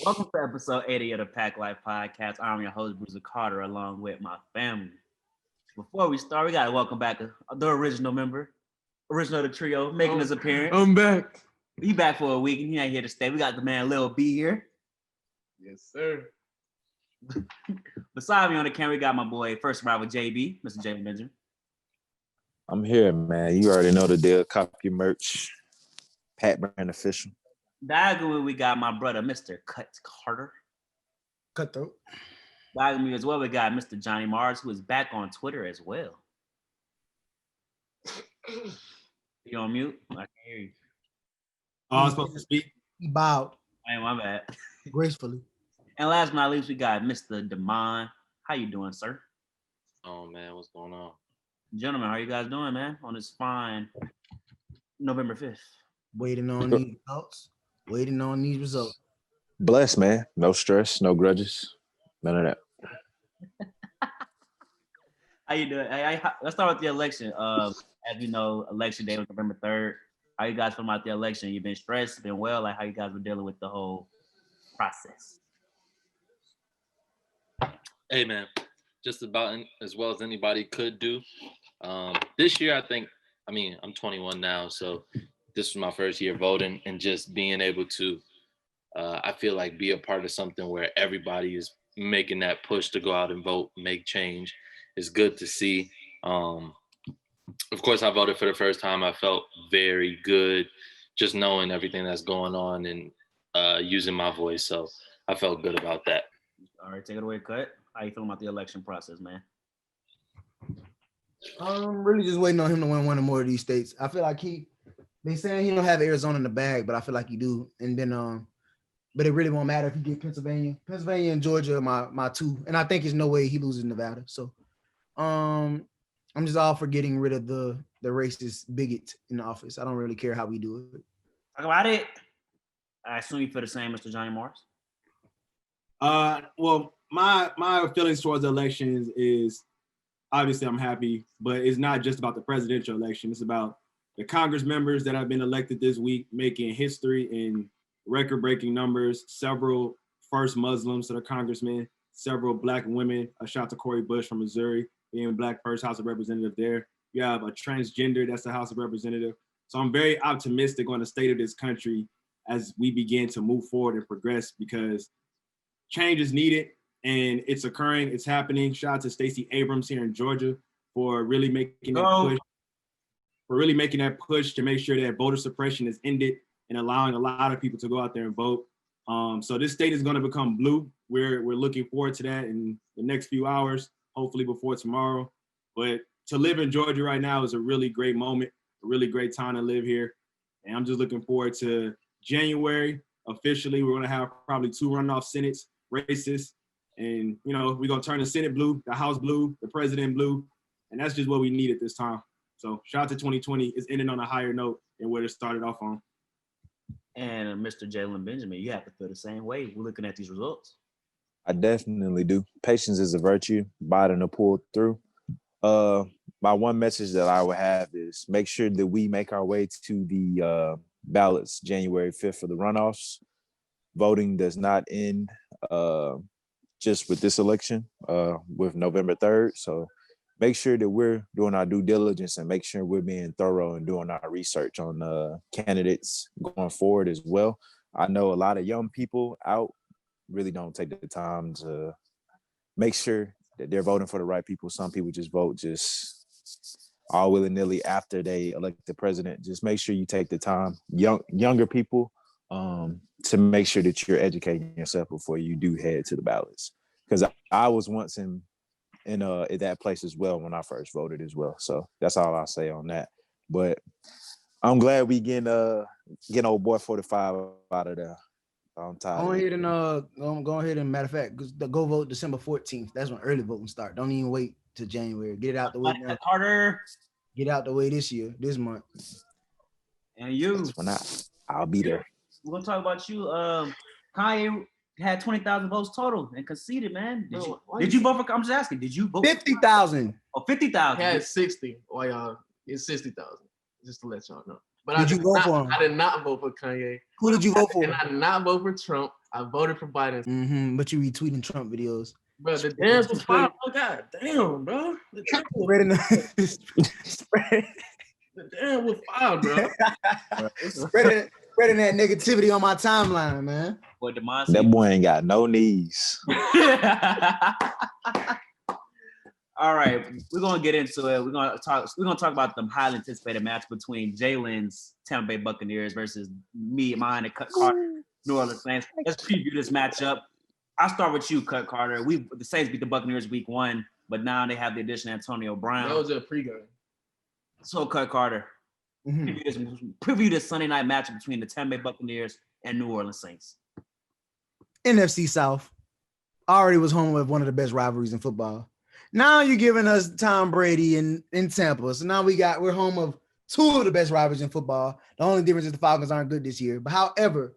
Welcome to episode 80 of the PACT Life Podcast. I'm your host, Bruce Carter, along with my family. Before we start, we got to welcome back the original member, original of the trio, making his appearance. I'm back. He back for a week, and he ain't here to stay. We got the man Lil B here. Yes, sir. Beside me on the camera, we got my boy, first arrival JB, Mr. James Benjamin. I'm here, man. You already know the deal. Cop your merch. Pat Brand official. Diagonally, we got my brother, Mr. Cut Carter. Cutthroat. Diagonally as well, we got Mr. Johnny Mars, who is back on Twitter as well. You on mute? I can hear you. Oh, I'm supposed to speak. He bowed Hey, my bad. gracefully. And last but not least, we got Mr. Damon. How you doing, sir? Oh man, what's going on? Gentlemen, how you guys doing, man? On this fine November 5th. Waiting on these results. Waiting on these results. Blessed, man. No stress, no grudges. None of that. How you doing? Let's start with the election. As you know, election day was November 3rd. How you guys feel about the election? You been stressed? Been well? Like how you guys were dealing with the whole process? Hey man, just about as well as anybody could do. This year, I'm 21 now, so this was my first year voting, and just being able to, I feel like, be a part of something where everybody is making that push to go out and vote, make change, is good to see. Of course, I voted for the first time. I felt very good just knowing everything that's going on and using my voice. So I felt good about that. All right, take it away, Cut. How you feeling about the election process, man? Really just waiting on him to win one or more of these states. I feel like they saying he don't have Arizona in the bag, but I feel like he do. And then but it really won't matter if he get Pennsylvania. Pennsylvania and Georgia are my two. And I think there's no way he loses Nevada. So I'm just all for getting rid of the racist bigot in the office. I don't really care how we do it. Talk about it. I assume you feel the same, Mr. Johnny Morris. Well, my feelings towards the elections is obviously I'm happy, but it's not just about the presidential election. It's about the Congress members that have been elected this week, making history in record-breaking numbers. Several first Muslims that are congressmen, several Black women. A shout to Cori Bush from Missouri, being Black first House of Representative there. You have a transgender that's the House of Representative. So I'm very optimistic on the state of this country as we begin to move forward and progress, because change is needed and it's occurring, it's happening. Shout out to Stacey Abrams here in Georgia for really making that push to make sure that voter suppression is ended and allowing a lot of people to go out there and vote. So this state is going to become blue. We're looking forward to that in the next few hours, hopefully before tomorrow. But to live in Georgia right now is a really great moment, a really great time to live here. And I'm just looking forward to January. Officially, we're going to have probably 2 runoff Senates races. And, we're going to turn the Senate blue, the House blue, the president blue. And that's just what we need at this time. So shout out to 2020. It's ending on a higher note than where it started off on. And Mr. Jalen Benjamin, you have to feel the same way. We're looking at these results. I definitely do. Patience is a virtue. Biden to pull through. My one message that I would have is make sure that we make our way to the ballots January 5th for the runoffs. Voting does not end just with this election, with November 3rd. So make sure that we're doing our due diligence and make sure we're being thorough and doing our research on candidates going forward as well. I know a lot of young people out really don't take the time to make sure that they're voting for the right people. Some people just vote all willy-nilly after they elect the president. Just make sure you take the time, younger people, to make sure that you're educating yourself before you do head to the ballots. Because I was once in that place as well when I first voted as well. So that's all I'll say on that. But I'm glad we getting old boy 45 out of there. I'm tired. Go ahead and matter of fact, go vote December 14th. That's when early voting start. Don't even wait till January. Get it out the way now. Carter. Get out the way this month. And you. That's when I'll be there. We're gonna talk about you. Kanye had 20,000 votes total and conceded, man. Did you vote for? I'm just asking. Did you vote? 50,000. Oh, 50,000. He had 60. Why y'all? It's 60,000. Just to let y'all know. But Did you vote for him? I did not vote for Kanye. Who did you vote for? And I did not vote for Trump. I voted for Biden. But you retweeting Trump videos. Bro, the dance was fire. Oh, God damn, bro. The dance was fire, bro. Spreading that negativity on my timeline, man. Boy, That boy ain't got no knees. All right, we're gonna get into it. We're gonna talk about the highly anticipated match between Jalen's Tampa Bay Buccaneers versus mine and Cut Carter, New Orleans Saints. Let's preview this matchup. I'll start with you, Cut Carter. The Saints beat the Buccaneers week 1, but now they have the addition of Antonio Brown. That was a pregame. So, Cut Carter, preview this Sunday night matchup between the Tampa Bay Buccaneers and New Orleans Saints. NFC South already was home with one of the best rivalries in football. Now you're giving us Tom Brady in Tampa. So now we're home of 2 of the best rivalries in football. The only difference is the Falcons aren't good this year. But however,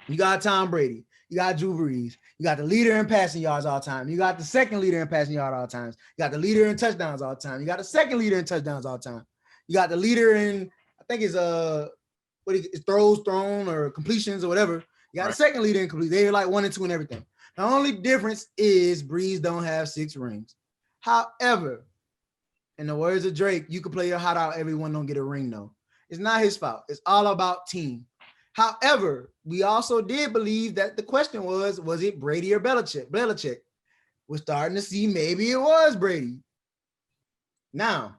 you got Tom Brady. You got Jrue Holiday. You got the leader in passing yards all the time. You got the second leader in passing yards all the time. You got the leader in touchdowns all the time. You got the second leader in touchdowns all the time. You got the leader in, I think it's throws thrown or completions or whatever. You got a second leader in completions. They're like 1 and 2 and everything. The only difference is Breeze don't have 6 rings. However, in the words of Drake, you can play your heart out, everyone don't get a ring though. It's not his fault. It's all about team. However, we also did believe that the question was it Brady or Belichick? Belichick. We're starting to see maybe it was Brady. Now,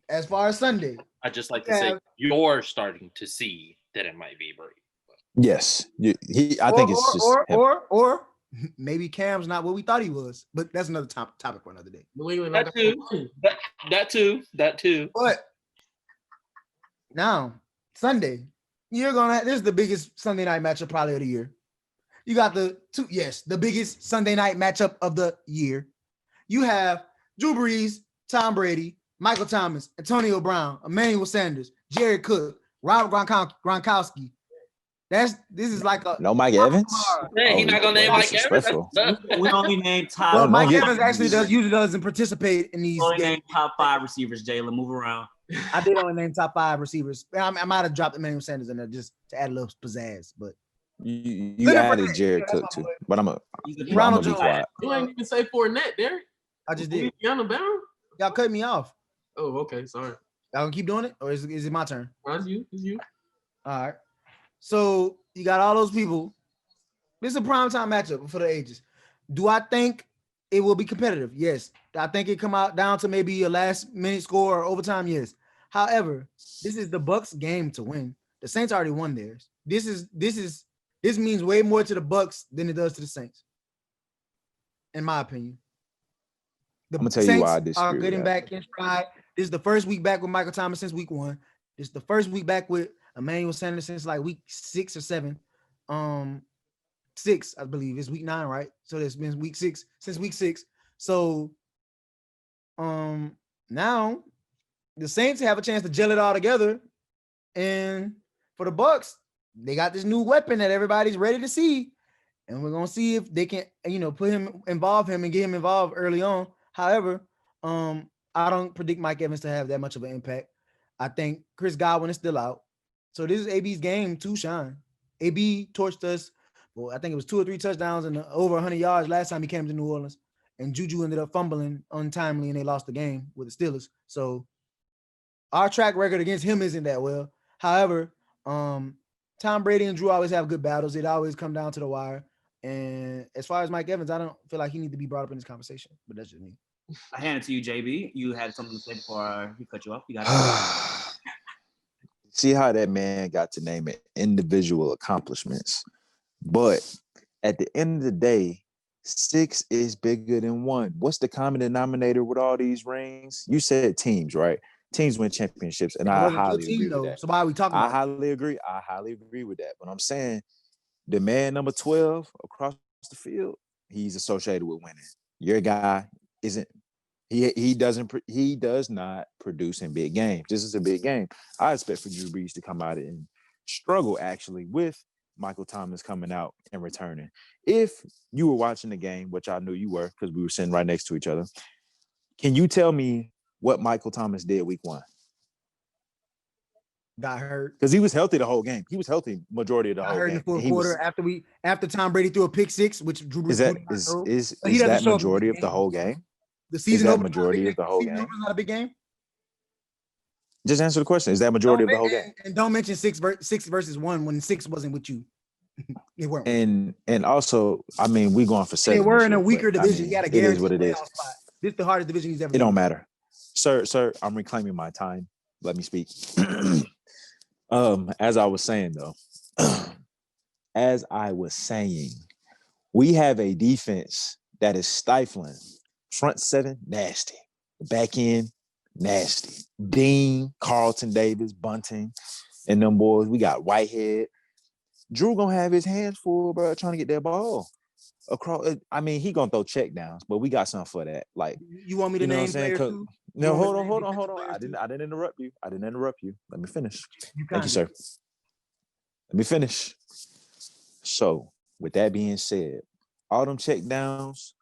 as far as Sunday. I just like to say you're starting to see that it might be Brady. Yes. I think it's just or maybe Cam's not what we thought he was, but that's another topic for another day. That too. But now, Sunday, this is the biggest Sunday night matchup probably of the year. You got the biggest Sunday night matchup of the year. You have Drew Brees, Tom Brady, Michael Thomas, Antonio Brown, Emmanuel Sanders, Jared Cook, Robert Gronkowski. This is like a no Mike Evans. Yeah, he's not gonna name Mike Evans. We only name top. Well, Mike Evans actually usually doesn't participate in these. Only name top 5 receivers. Jalen, move around. I did only name top 5 receivers. I might have dropped Emmanuel Sanders in there just to add a little pizzazz, but you added Jared Cook too. But I'm gonna be quiet. You ain't even say Fournette, Derek. I just did. You on the bound? Y'all cut me off. Oh, okay. Sorry. Y'all gonna keep doing it, or is it my turn? It's you. All right. So you got all those people. This is a primetime matchup for the ages. Do I think it will be competitive? Yes. I think it come out down to maybe a last minute score or overtime. Yes. However, this is the Bucs game to win. The Saints already won theirs. This means way more to the Bucs than it does to the Saints, in my opinion. The I'm gonna tell Saints you why I disagree. Are getting back in stride. This is the first week back with Michael Thomas since week 1. This is the first week back with Emmanuel Sanders since like week 6 or 7. 6, I believe. It's week 9, right? So it's been week 6 since week 6. So now the Saints have a chance to gel it all together. And for the Bucs, they got this new weapon that everybody's ready to see. And we're gonna see if they can, involve him and get him involved early on. However, I don't predict Mike Evans to have that much of an impact. I think Chris Godwin is still out. So this is AB's game to shine. AB torched us. Well, I think it was 2 or 3 touchdowns and over 100 yards last time he came to New Orleans. And Juju ended up fumbling untimely and they lost the game with the Steelers. So our track record against him isn't that well. However, Tom Brady and Jrue always have good battles. It always come down to the wire. And as far as Mike Evans, I don't feel like he needs to be brought up in this conversation, but that's just me. I hand it to you, JB. You had something to say before he cut you off. You got it. See how that man got to name it individual accomplishments. But at the end of the day, 6 is bigger than 1. What's the common denominator with all these rings? You said teams, right? Teams win championships, and I highly agree with that. So why are we talking about I highly agree with that. But I'm saying the man number 12 across the field, he's associated with winning. Your guy isn't. He does not produce in big games. This is a big game. I expect for Drew Brees to come out and struggle actually with Michael Thomas coming out and returning. If you were watching the game, which I knew you were because we were sitting right next to each other, can you tell me what Michael Thomas did week 1? got hurt. Because he was healthy the whole game. He was healthy majority of the Got whole hurt in game. the fourth He quarter was, after Tom Brady threw a pick six, which Drew is Brees that did not throw. is But he is doesn't that show up in majority big of the games. whole game? The Is season that opener is not a big majority game. of the whole Season game? opener is not a big game. Just answer the question. Is that majority of the whole game? And don't mention six versus one when six wasn't with you. They weren't. And also, I mean, we going for 7. They were this in a year, weaker but, division. I mean, You got to it is guarantee what a it is. playoff spot. This is the hardest division he's ever It been don't in. matter. Sir, I'm reclaiming my time. Let me speak. As I was saying though, we have a defense that is stifling. Front seven, nasty. Back end, nasty. Dean, Carlton Davis, Bunting, and them boys. We got Whitehead. Jrue gonna have his hands full, bro, trying to get that ball across. I mean, he gonna throw check downs, but we got something for that. Like, you want me to name players too? No, hold on. I didn't interrupt you. Let me finish. Thank you, sir. Let me finish. So, with that being said, all them check downs,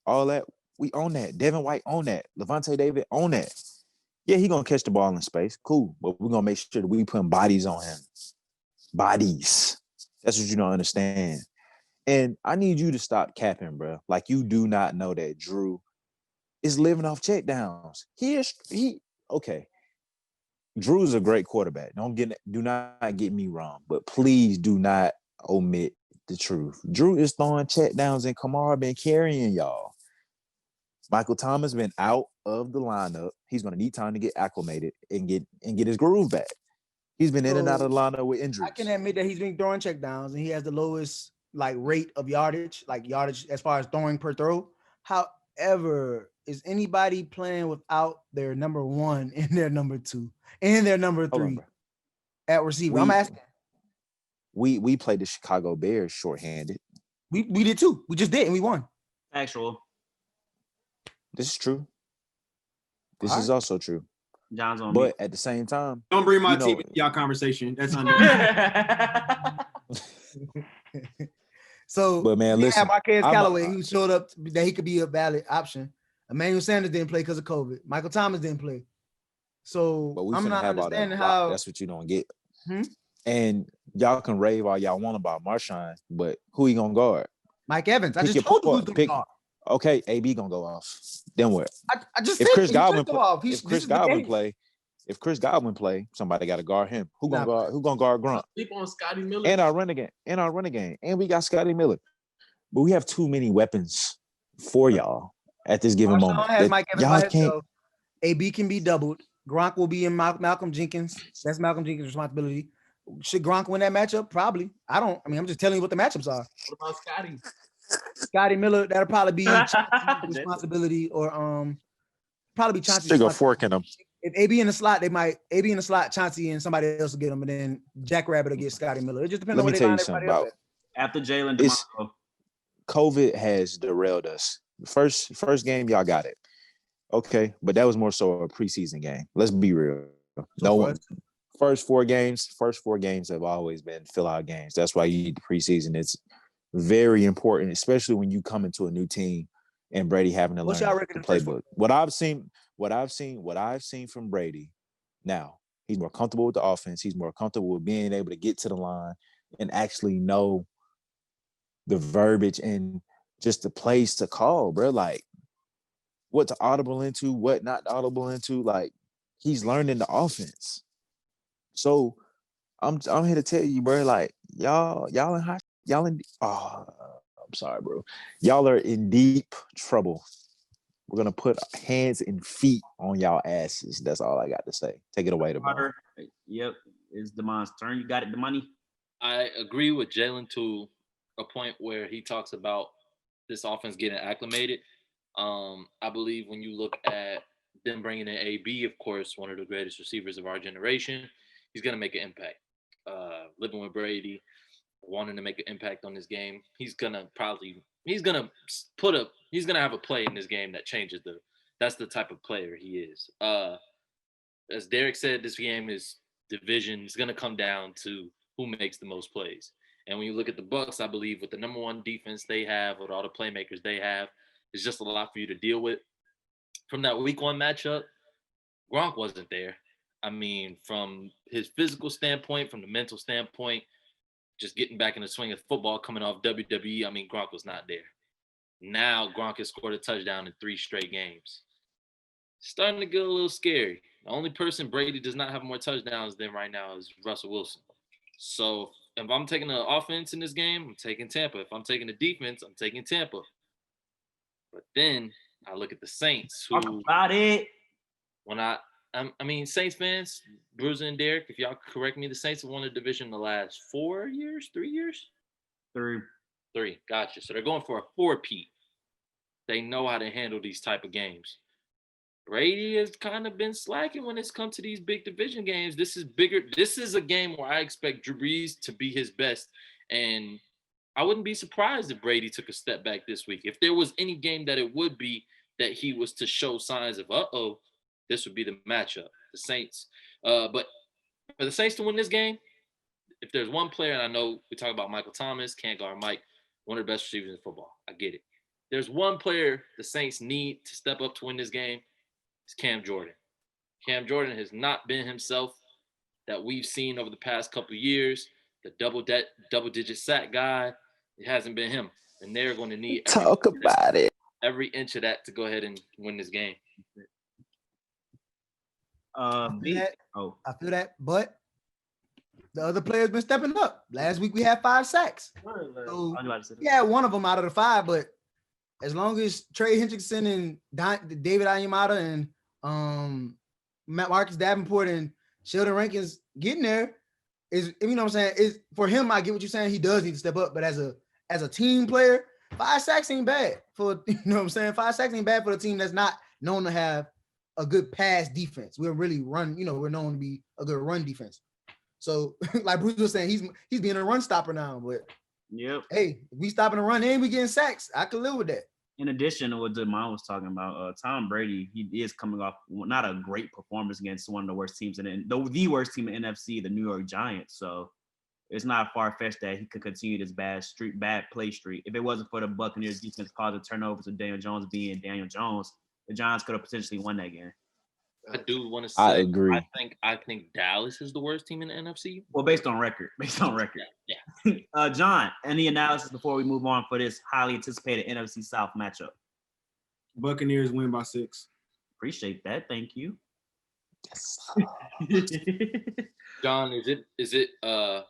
all that, we own that. Devin White own that. Levante David own that. Yeah, he gonna catch the ball in space. Cool. But we're gonna make sure that we putting bodies on him. Bodies. That's what you don't understand. And I need you to stop capping, bro. Like, you do not know that Jrue is living off check downs. Okay. Drew's a great quarterback. Do not get me wrong, but please do not omit the truth. Jrue is throwing check downs and Kamara been carrying y'all. Michael Thomas been out of the lineup. He's gonna need time to get acclimated and get his groove back. He's been in and out of the lineup with injuries. I can admit that he's been throwing check downs and he has the lowest rate of yardage, as far as throwing per throw. However, is anybody playing without their number one and their number two and their number three at receiver? I'm asking. We played the Chicago Bears shorthanded. We did too. We just did and we won. Actual. This is true. This is also true. John's on but at the same time, don't bring my team into y'all conversation. That's on So, but man, listen, Marquez Callaway, who showed up that he could be a valid option. Emmanuel Sanders didn't play because of COVID. Michael Thomas didn't play. So, but I'm not understanding how. That's what you don't get. And y'all can rave all y'all want about Marshawn, but who he gonna guard? Mike Evans. I just told you who's gonna guard. Okay, AB gonna go off. Then what? I just if said Chris Godwin if Chris Godwin play, somebody got to guard him. Who gonna guard Grunt? Sleep on Scotty Miller. And our running game. And we got Scotty Miller. But we have too many weapons for y'all at this given moment. Has Mike Evans by himself. AB can be doubled. Gronk will be in Malcolm Jenkins. That's Malcolm Jenkins' responsibility. Should Gronk win that matchup? Probably. I'm just telling you what the matchups are. What about Scotty? Scotty Miller, that'll probably be Chauncey's responsibility, or probably be Chauncey's. Stick a fork in him. If AB in the slot, AB in the slot, Chauncey and somebody else will get him, and then Jackrabbit will get Scotty Miller. It just depends on what they line everybody up at. After Jalen DeMarco. COVID has derailed us. First game, y'all got it. Okay, but that was more so a preseason game. Let's be real. First four games have always been fill-out games. That's why you need the preseason. It's very important, especially when you come into a new team and Brady having to learn the playbook. What I've seen from Brady, now he's more comfortable with the offense. He's more comfortable with being able to get to the line and actually know the verbiage and just the plays to call, bro. Like what to audible into, what not audible into. Like he's learning the offense. So I'm here to tell you, bro. Like y'all I'm sorry, bro. Y'all are in deep trouble. We're gonna put hands and feet on y'all asses. That's all I got to say. Take it away, DeMar. Yep, it's DeMar's turn. You got it, the money. I agree with Jalen to a point where he talks about this offense getting acclimated. I believe when you look at them bringing in AB, of course, one of the greatest receivers of our generation, he's gonna make an impact. Living with Brady, wanting to make an impact on this game, he's gonna have a play in this game that changes that's the type of player he is. As Derek said, this game is division. It's gonna come down to who makes the most plays. And when you look at the Bucs, I believe with the number one defense they have, with all the playmakers they have, it's just a lot for you to deal with. From that week one matchup, Gronk wasn't there. I mean, from his physical standpoint, from the mental standpoint, just getting back in the swing of football, coming off WWE. I mean, Gronk was not there. Now Gronk has scored a touchdown in 3 straight games. Starting to get a little scary. The only person Brady does not have more touchdowns than right now is Russell Wilson. So if I'm taking the offense in this game, I'm taking Tampa. If I'm taking the defense, I'm taking Tampa. But then I look at the Saints, Talk who about it. when I mean, Saints fans, Bruiser and Derek, if y'all correct me, the Saints have won the division in the last 4 years, 3 years? 3. 3. Gotcha. So they're going for a 4-peat. They know how to handle these type of games. Brady has kind of been slacking when it's come to these big division games. This is bigger. This is a game where I expect Drew Brees to be his best. And I wouldn't be surprised if Brady took a step back this week. If there was any game that it would be that he was to show signs of, this would be the matchup. The Saints. But for the Saints to win this game, if there's one player, and I know we talk about Michael Thomas, can't guard Mike, one of the best receivers in football. I get it. There's one player the Saints need to step up to win this game. It's Cam Jordan. Cam Jordan has not been himself that we've seen over the past couple of years. The double-digit sack guy, it hasn't been him. And they're going to need every inch of that to go ahead and win this game. I feel that, but the other players been stepping up. Last week we had 5 sacks. So yeah, one of them out of the 5, but as long as Trey Hendrickson and David Onyemata and Marcus Davenport and Sheldon Rankins getting there, is, you know what I'm saying, is for him. I get what you're saying. He does need to step up, but as a team player, 5 sacks ain't bad for, you know what I'm saying. 5 sacks ain't bad for the team that's not known to have a good pass defense. We're really run, we're known to be a good run defense. So like Bruce was saying, he's being a run stopper now, but yep. Hey, if we stopping a run and we getting sacks, I could live with that. In addition to what Demond was talking about, Tom Brady, he is coming off not a great performance against one of the worst teams the worst team in NFC, the New York Giants. So it's not far-fetched that he could continue this bad play streak. If it wasn't for the Buccaneers defense causing turnovers and Daniel Jones being Daniel Jones, the Giants could have potentially won that game. I do want to say, I agree. I think Dallas is the worst team in the NFC. Well, based on record. Yeah. John, any analysis before we move on for this highly anticipated NFC South matchup? Buccaneers win by 6. Appreciate that. Thank you. Yes. John, is it the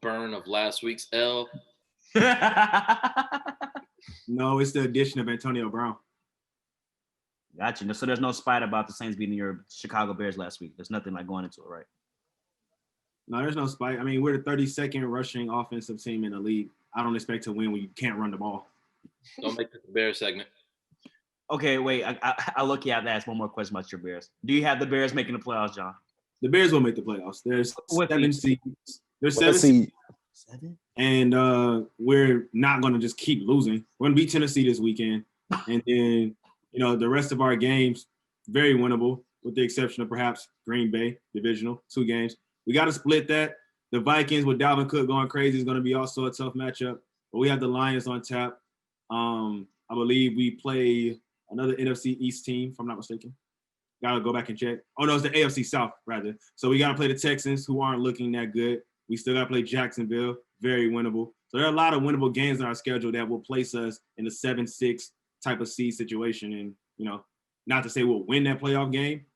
burn of last week's L? No, it's the addition of Antonio Brown. Gotcha. So there's no spite about the Saints beating your Chicago Bears last week. There's nothing like going into it, right? No, there's no spite. I mean, we're the 32nd rushing offensive team in the league. I don't expect to win when you can't run the ball. Don't make this a Bears segment. Okay, wait. I look, you have to ask one more question about your Bears. Do you have the Bears making the playoffs, John? The Bears will make the playoffs. There's 7 seeds. There's 7 seeds. 7? And we're not going to just keep losing. We're going to beat Tennessee this weekend. And then, the rest of our games, very winnable, with the exception of perhaps Green Bay, divisional, 2 games. We got to split that. The Vikings with Dalvin Cook going crazy is going to be also a tough matchup. But we have the Lions on tap. I believe we play another NFC East team, if I'm not mistaken. Got to go back and check. Oh, no, it's the AFC South, rather. So we got to play the Texans, who aren't looking that good. We still got to play Jacksonville, very winnable. So there are a lot of winnable games on our schedule that will place us in the 7-6 type of seed situation. And, not to say we'll win that playoff game,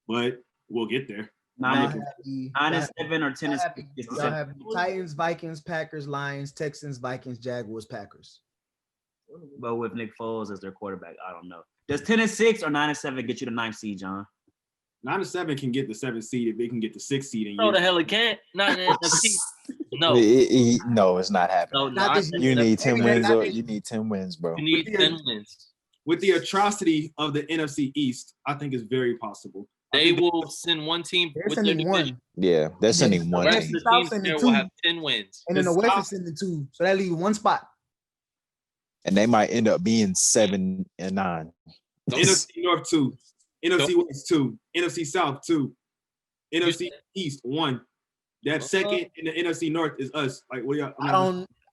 but we'll get there. 9-7 or 10. Y'all have Titans, Vikings, Packers, Lions, Texans, Vikings, Jaguars, Packers. But with Nick Foles as their quarterback, I don't know. Does 10-6 or 9-7 get you the 9th seed, John? 9-7 can get the 7th seed if it can get the 6th seed. No, the hell it can't. Not in the NFC. No. No, it's not happening. No, you need 10 wins. You need 10 wins, bro. You need 10 wins. With the atrocity of the NFC East, I think it's very possible. They will send one team with their division. Yeah, they're sending one The rest team. of the teams there will have 10 wins. And then the West is sending 2. So that leaves 1 spot. And they might end up being 7-9. NFC North 2, NFC West 2, NFC South 2, NFC East 1. That second in the NFC North is us. Like, what y'all?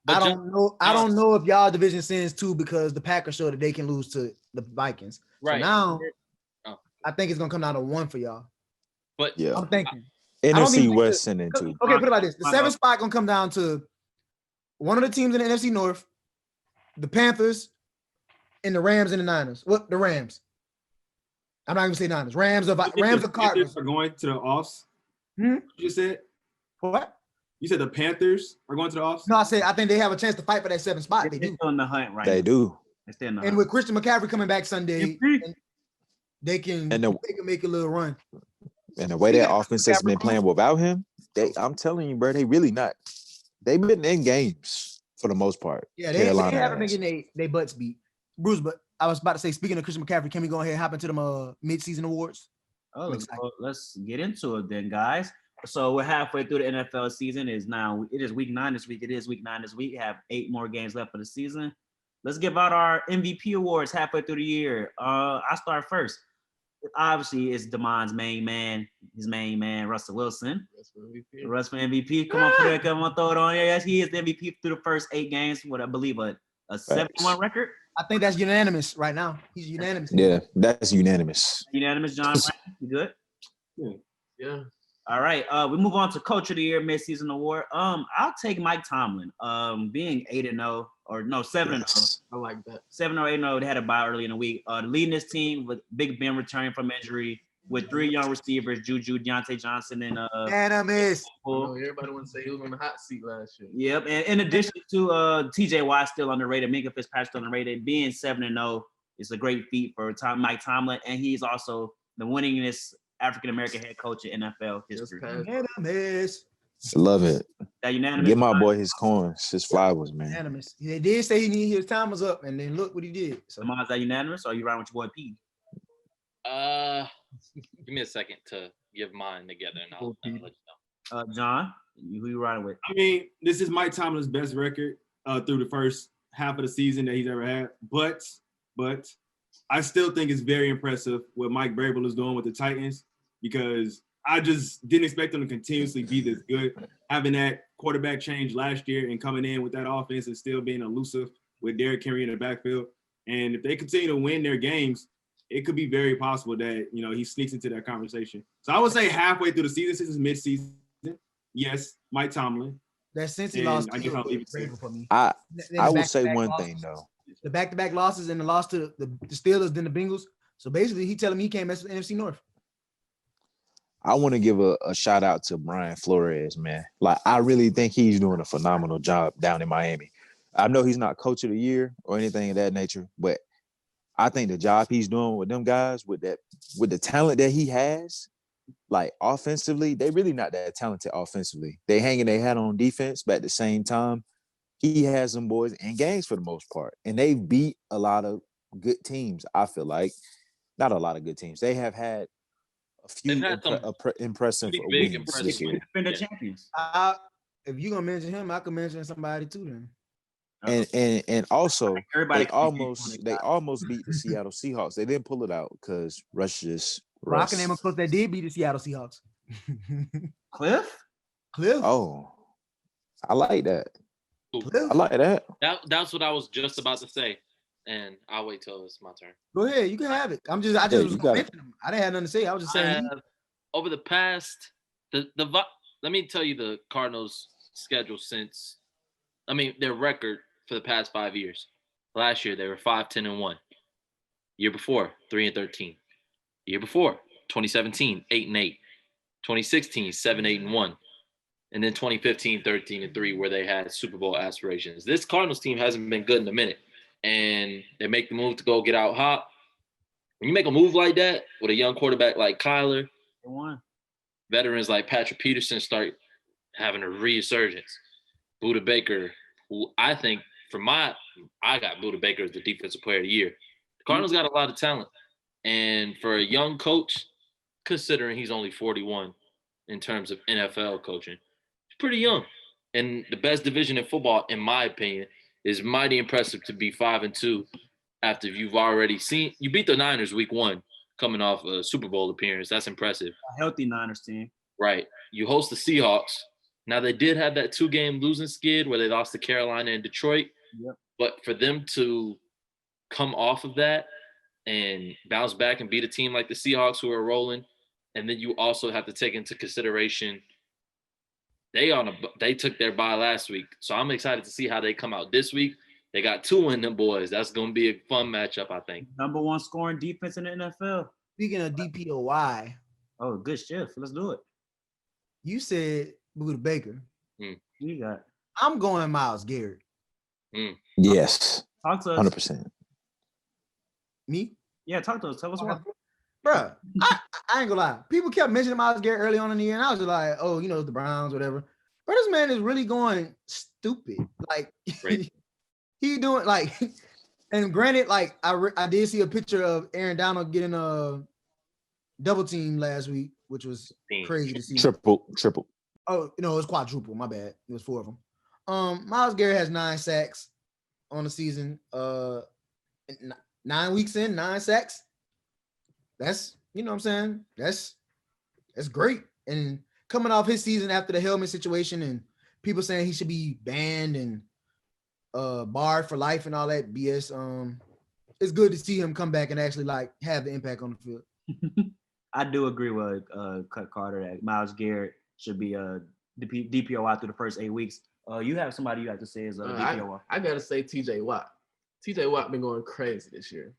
I don't know if y'all division sends 2 because the Packers showed that they can lose to the Vikings. Right. So now I think it's gonna come down to 1 for y'all. But Yeah. I'm thinking. I don't NFC even think West sending too. Okay, put it like this: the 7th spot gonna come down to one of the teams in the NFC North, the Panthers, and the Rams and the Niners. What the Rams? I'm not gonna say Niners. Rams or Cardinals. Are going to the offs. Hmm? You said What? you said the Panthers are going to the offs. No, I said I think they have a chance to fight for that 7th spot. They They're do. still in the hunt right They now. do. They're still in the And hunt. with Christian McCaffrey coming back Sunday, and they can make a little run. And the way that offense has been playing without him, I'm telling you, bro, they really not. They've been in games for the most part. Yeah, they haven't been getting they butts beat. Bruce, but I was about to say, speaking of Christian McCaffrey, can we go ahead and hop into them mid-season awards? Oh, let's get into it then, guys. So we're halfway through the NFL season. It is week 9 this week. It is week 9 this week. We have 8 more games left for the season. Let's give out our MVP awards halfway through the year. I start first. Obviously, it's Damon's main man, Russell Wilson. Russ for MVP. Come on, come on, throw it on. Yes, he is the MVP through the first 8 games. What I believe a 71 record. I think that's unanimous right now. He's unanimous. Yeah, that's unanimous. Unanimous, John. You good? Yeah. All right. We move on to Coach of the Year midseason award. I'll take Mike Tomlin. Being 8-0 or no 7-0. I like that. 7 or 8-0. They had a bye early in the week. Leading this team with Big Ben returning from injury with 3 young receivers, Juju, Deontay Johnson, and unanimous. Everybody want to say he was on the hot seat last year. Yep. And in addition to TJ Watt still underrated, Minka Fitzpatrick still underrated, being 7-0 is a great feat for Mike Tomlin, and he's also the winningest African-American head coach in NFL history. Unanimous. Love it. That unanimous. Give my boy his coins, his flowers, man. Unanimous. They did say his time was up, and then look what he did. So, is that unanimous, or are you riding with your boy P? Give me a second to give mine together, and I'll let you know. John, who you riding with? I mean, this is Mike Tomlin's best record through the first half of the season that he's ever had. But I still think it's very impressive what Mike Vrabel is doing with the Titans, because I just didn't expect them to continuously be this good. Having that quarterback change last year and coming in with that offense and still being elusive with Derrick Henry in the backfield. And if they continue to win their games, it could be very possible that, he sneaks into that conversation. So I would say halfway through the season, since it's mid-season, yes, Mike Tomlin. That since he lost, I guess I'll leave it for me. I will say one thing though. The back-to-back losses and the loss to the Steelers, then the Bengals. So basically, he telling me he can't mess with the NFC North. I want to give a shout out to Brian Flores, man. Like, I really think he's doing a phenomenal job down in Miami. I know he's not coach of the year or anything of that nature, but I think the job he's doing with them guys, with the talent that he has, like offensively, they really not that talented offensively. They hanging their hat on defense, but at the same time, he has them boys in games for the most part. And they beat a lot of good teams, I feel like. Not a lot of good teams. They have had a few impressive wins this year. Been the champions. If you're gonna mention him, I could mention somebody too then. And also Everybody they almost beat the Seattle Seahawks. They didn't pull it out because Russ. I can name a coach that did beat the Seattle Seahawks. Cliff? Oh, I like that. Cliff? I like that. That's what I was just about to say, and I'll wait till it's my turn. Go ahead, you can have it. I just was gonna mention him. I didn't have nothing to say. I was just saying. Over the past, let me tell you the Cardinals' schedule since, their record for the past 5 years. Last year they were 5-10-1. Year before 3-13. Year before 2017 8-8. 2016 7-8-1. And then 2015 13-3, where they had Super Bowl aspirations. This Cardinals team hasn't been good in a minute, and they make the move to go get out hot. When you make a move like that with a young quarterback like Kyler, veterans like Patrick Peterson start having a resurgence. Budda Baker, who I think I got Budda Baker as the defensive player of the year. The Cardinals got a lot of talent. And for a young coach, considering he's only 41 in terms of NFL coaching, he's pretty young. And the best division in football, in my opinion, is mighty impressive to be 5-2 after you've already seen. You beat the Niners week 1 coming off a Super Bowl appearance. That's impressive. A healthy Niners team. Right. You host the Seahawks. Now, they did have that 2-game losing skid where they lost to Carolina and Detroit. Yep. But for them to come off of that and bounce back and beat a team like the Seahawks who are rolling, And then you also have to take into consideration they took their bye last week. So I'm excited to see how they come out this week. They got 2 in them boys. That's going to be a fun matchup, I think. Number 1 scoring defense in the NFL. Speaking of DPOY, Oh, good shift. Let's do it. you said Buda Baker. You got. I'm going Myles Garrett. Yes, Talk to us. 100%. Me? Yeah, talk to us. Tell us why. Bruh, I ain't gonna lie. People kept mentioning Myles Garrett early on in the year, and I was just like, oh, the Browns, whatever. But this man is really going stupid. Like, Right. he doing like, and granted, like I did see a picture of Aaron Donald getting a double team last week, which was crazy to see. Triple. Oh, it was quadruple. My bad. It was 4 of them. Myles Garrett has 9 sacks on the season. 9 weeks in, 9 sacks. That's, what I'm saying? That's great. And coming off his season after the helmet situation and people saying he should be banned and barred for life and all that BS. It's good to see him come back and actually like have the impact on the field. I do agree with Cut Carter that Myles Garrett should be DPOI through the first 8 weeks. You have somebody you have to say is DPOI. I gotta say TJ Watt. TJ Watt been going crazy this year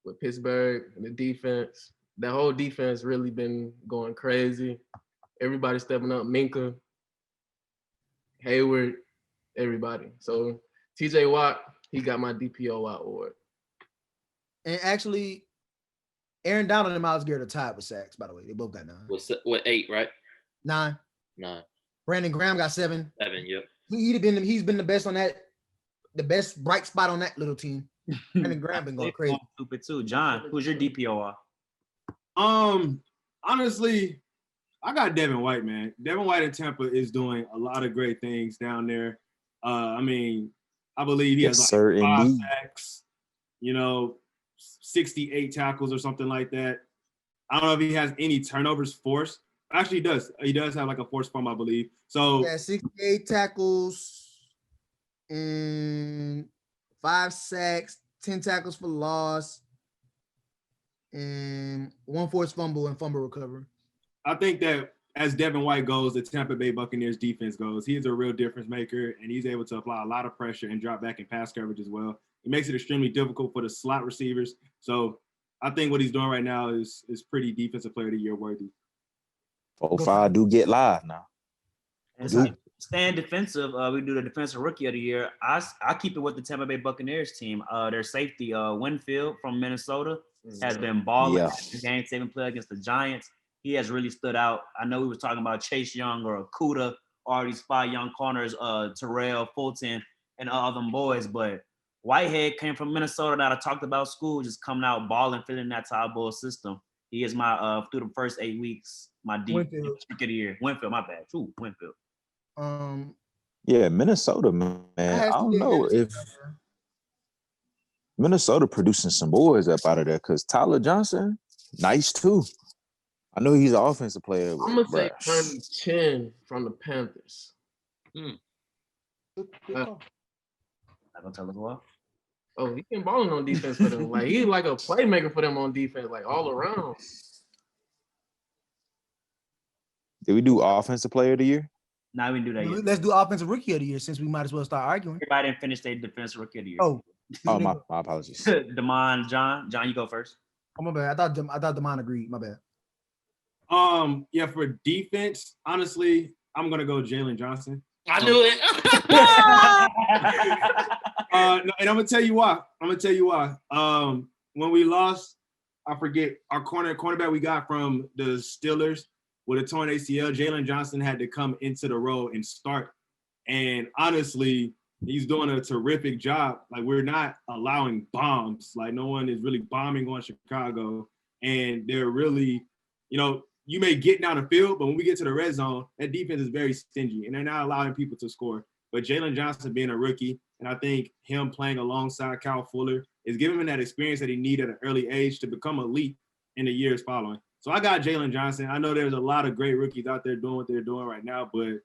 with Pittsburgh and the defense. That whole defense really been going crazy. Everybody stepping up. Minka, Hayward, everybody. So TJ Watt, he got my DPOI award. And actually, Aaron Donald and Myles Garrett are tied with sacks, by the way. They both got 9. What 8, right? 9. 9. Brandon Graham got 7. 7, yep. He's been the best on that, the best bright spot on that little team. Brandon Graham been going crazy. Stupid too. John, who's your DPOI? Honestly, I got Devin White, man. Devin White in Tampa is doing a lot of great things down there. I believe he has 5 sacks, 68 tackles or something like that. I don't know if he has any turnovers forced. Actually, he does. He does have like a forced fumble, I believe. So yeah, 68 tackles and 5 sacks, 10 tackles for loss, and 1 forced fumble and fumble recovery. I think that as Devin White goes, the Tampa Bay Buccaneers defense goes, he is a real difference maker, and he's able to apply a lot of pressure and drop back in pass coverage as well. It makes it extremely difficult for the slot receivers. So I think what he's doing right now is pretty defensive player of the year worthy. 4-5 do get live now. And so staying defensive, we do the defensive rookie of the year. I keep it with the Tampa Bay Buccaneers team. Their safety, Winfield from Minnesota, has been balling. Yeah. Game-saving play against the Giants. He has really stood out. I know we were talking about Chase Young or Okudah, or these 5 young corners, Terrell, Fulton, and all them boys, but Whitehead came from Minnesota that I talked about school, just coming out balling, fitting that Todd Bowles system. He is my through the first 8 weeks, my deep rookie of the year. Winfield, my bad. Ooh, Winfield. Yeah, Minnesota, man. I don't know if Minnesota producing some boys up out of there because Tyler Johnson, nice too. I know he's an offensive player. I'm gonna say Tony Chin from the Panthers. Not gonna tell us what. Oh, he been balling on defense for them. Like he's like a playmaker for them on defense, like all around. Did we do offensive player of the year? Nah, we didn't do that yet. Let's do offensive rookie of the year since we might as well start arguing. Everybody didn't finish their defensive rookie of the year. Oh, my apologies. Damon, John, you go first. Oh, my bad. I thought Damon agreed. My bad. Yeah, for defense, honestly, I'm gonna go Jalen Johnson. I knew it. And I'm gonna tell you why. When we lost, I forget our cornerback we got from the Steelers with a torn ACL. Jalen Johnson had to come into the role and start. And honestly, he's doing a terrific job. Like we're not allowing bombs. Like no one is really bombing on Chicago, and they're really, you may get down the field, but when we get to the red zone, that defense is very stingy, and they're not allowing people to score. But Jalen Johnson being a rookie, and I think him playing alongside Kyle Fuller is giving him that experience that he needed at an early age to become elite in the years following. So I got Jalen Johnson. I know there's a lot of great rookies out there doing what they're doing right now, but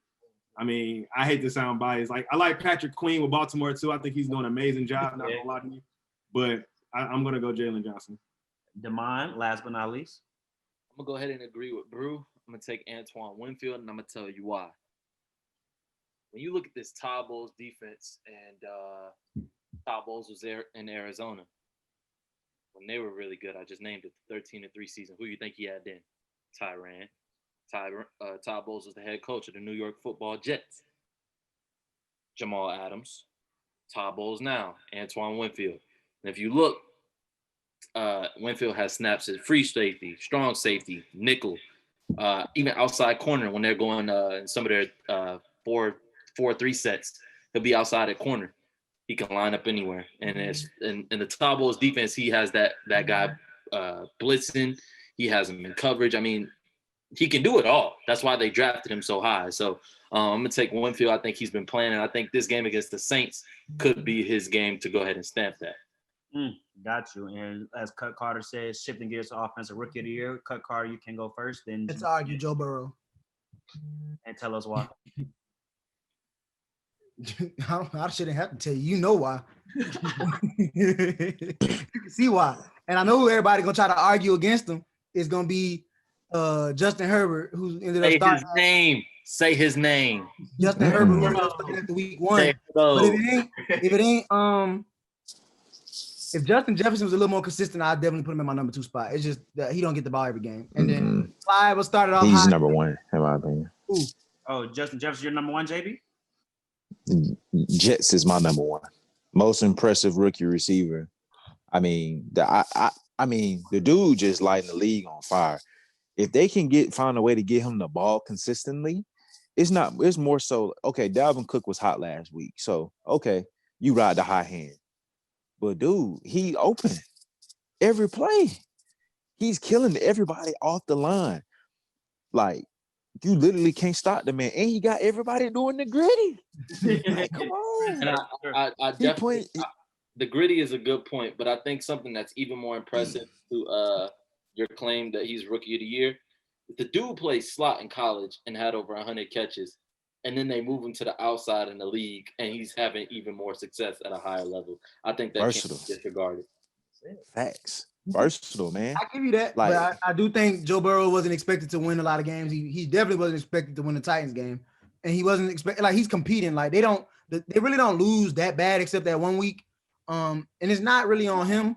I mean, I hate to sound biased. Like I like Patrick Queen with Baltimore too. I think he's doing an amazing job. Not gonna lie to you, but I'm gonna go Jalen Johnson. Damon, last but not least. gonna go ahead and agree with Brew. I'm gonna take Antoine Winfield, and I'm gonna tell you why. When you look at this Todd Bowles defense, and Todd Bowles was there in Arizona when they were really good. I just named it the 13-3 season. Who do you think he had then? Tyrann. Todd Bowles was the head coach of the New York Football Jets. Jamal Adams, Todd Bowles now, Antoine Winfield. And if you look, Winfield has snaps at free safety, strong safety, nickel, even outside corner when they're going in some of their 4-3 sets. He'll be outside at corner. He can line up anywhere. And it's in the Todd Bowles defense, he has that guy blitzing. He has him in coverage. I mean, he can do it all. That's why they drafted him so high. So I'm going to take Winfield. I think he's been playing, and I think this game against the Saints could be his game to go ahead and stamp that. Got you. And as Cut Carter says, shifting gears to Offensive Rookie of the Year. Cut Carter, you can go first. Then Let's argue Joe Burrow. And tell us why. I shouldn't have to tell you. You know why. You can see why. And I know who everybody going to try to argue against him is going to be Justin Herbert, who ended up starting. Say his name. Justin Herbert, who ended up starting after week 1. But if Justin Jefferson was a little more consistent, I'd definitely put him in my number 2 spot. It's just that he don't get the ball every game. And then Clyde was started off. He's number 1 in my opinion. Ooh. Oh, Justin Jefferson, your number 1, JB? Jets is my number 1. Most impressive rookie receiver. I mean, the dude just lighting the league on fire. If they can find a way to get him the ball consistently, it's more so, okay, Dalvin Cook was hot last week. So, okay, you ride the high hand. But dude, he open every play. He's killing everybody off the line. Like, you literally can't stop the man. And he got everybody doing the gritty. Like, come on. And I definitely the gritty is a good point, but I think something that's even more impressive to your claim that he's Rookie of the Year. The dude played slot in college and had over 100 catches, and then they move him to the outside in the league, and he's having even more success at a higher level. I think that can't be disregarded. Facts. Versatile, man. I give you that, but I do think Joe Burrow wasn't expected to win a lot of games. He definitely wasn't expected to win the Titans game, and he wasn't expected. Like, he's competing. Like, they really don't lose that bad except that 1 week. And it's not really on him.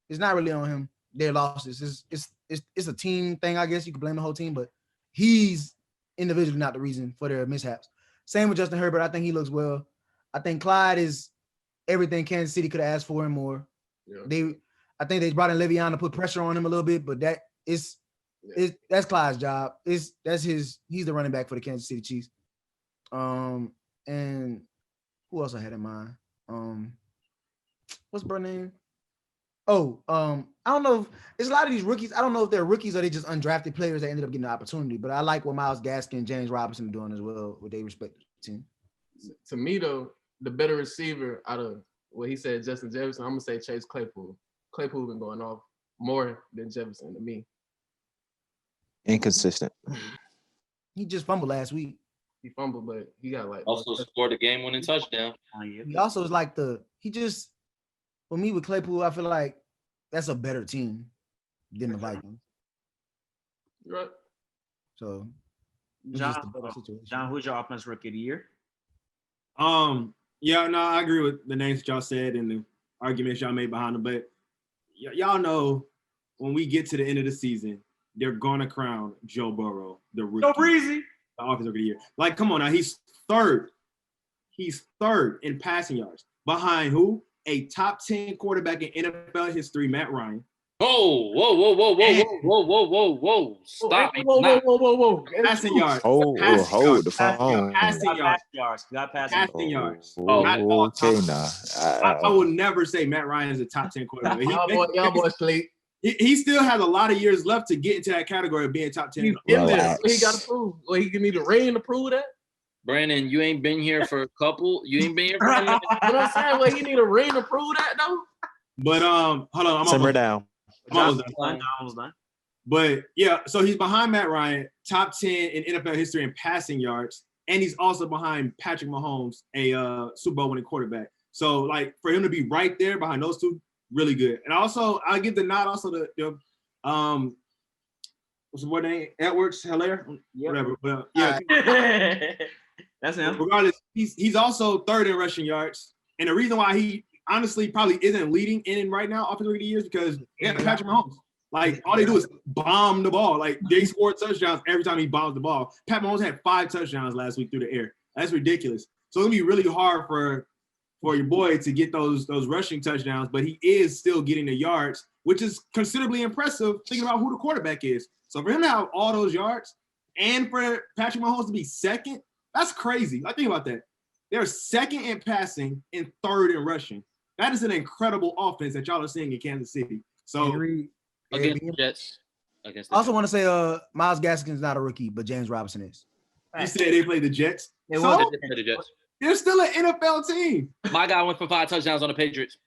It's not really on him. Their losses. It's a team thing. I guess you could blame the whole team, but he's individually not the reason for their mishaps. Same with Justin Herbert. I think he looks well. I think Clyde is everything Kansas City could have asked for and more. Yeah. I think they brought in Le'Veon to put pressure on him a little bit, but that's Clyde's job. He's the running back for the Kansas City Chiefs. And who else I had in mind? What's Burrow's name? I don't know. It's a lot of these rookies. I don't know if they're rookies or they just undrafted players that ended up getting the opportunity. But I like what Myles Gaskin and James Robinson are doing as well with their respective team. To me, though, the better receiver out of what he said, Justin Jefferson, I'm gonna say Chase Claypool. Claypool been going off more than Jefferson to me. Inconsistent. He just fumbled last week. He fumbled, but he got also scored a game-winning touchdown. He also is like for me with Claypool, I feel like that's a better team than the Vikings. Right. So, John, who's your Offensive Rookie of the Year? Yeah, no, I agree with the names that y'all said and the arguments y'all made behind them. But y'all know when we get to the end of the season, they're gonna crown Joe Burrow the rookie. Joe Breezy, the Offensive Rookie of the Year. Like, come on now, he's third. He's third in passing yards behind who? A top 10 quarterback in NFL history, Matt Ryan. Whoa. Stop. Whoa. Passing yards. Hold the phone. Passing yards. Passing yards. Okay, nah. I will never say Matt Ryan is a top 10 quarterback. Y'all boys sleep. He still has a lot of years left to get into that category of being top 10. He got to prove. Well, he can need a ring to prove that. Brandon, you ain't been here for a couple. You ain't been here for a minute. But I'm saying, well, he need a ring to prove that, though. But hold on, simmer down. I'm almost done. But yeah, so he's behind Matt Ryan, top 10 in NFL history in passing yards, and he's also behind Patrick Mahomes, a Super Bowl winning quarterback. So, like, for him to be right there behind those two, really good. And also, I'll give the nod also to what's the boy name? Edwards, Hilaire, whatever. But yeah, that's him. Regardless, he's also third in rushing yards, and the reason why he honestly probably isn't leading in right now offensive rookie of the year is because they have Patrick Mahomes. Like all they do is bomb the ball. Like they score touchdowns every time he bombs the ball. Pat Mahomes had 5 touchdowns last week through the air. That's ridiculous. So it's gonna be really hard for your boy to get those rushing touchdowns, but he is still getting the yards, which is considerably impressive thinking about who the quarterback is. So for him to have all those yards and for Patrick Mahomes to be second, that's crazy. I think about that. They're second in passing and third in rushing. That is an incredible offense that y'all are seeing in Kansas City. So against the Jets. I also want to say Myles Gaskin's not a rookie, but James Robinson is. You said they played the Jets. They play the Jets. They're still an NFL team. My guy went for 5 touchdowns on the Patriots.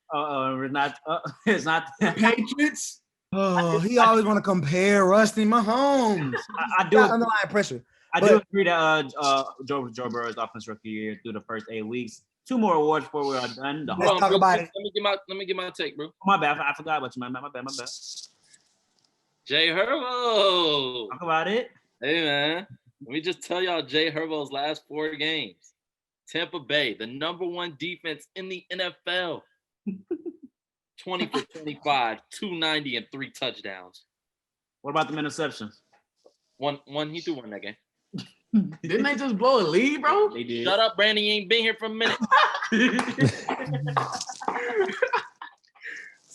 It's not the Patriots. Oh, he always want to compare Rusty Mahomes. I do underlying pressure. I do agree that Joe Burrow's offense rookie year through the first 8 weeks. 2 more awards before we are done. Let's talk about it. Let me get my take, bro. My bad. I forgot about you. My bad. Jay Herbo. Talk about it. Hey, man. Let me just tell y'all Jay Herbo's last 4 games. Tampa Bay, the number 1 defense in the NFL. 20 for 25, 290, and 3 touchdowns. What about the interceptions? One. He threw one that game. Didn't they just blow a lead, bro? They did. Shut up, Brandon. You ain't been here for a minute.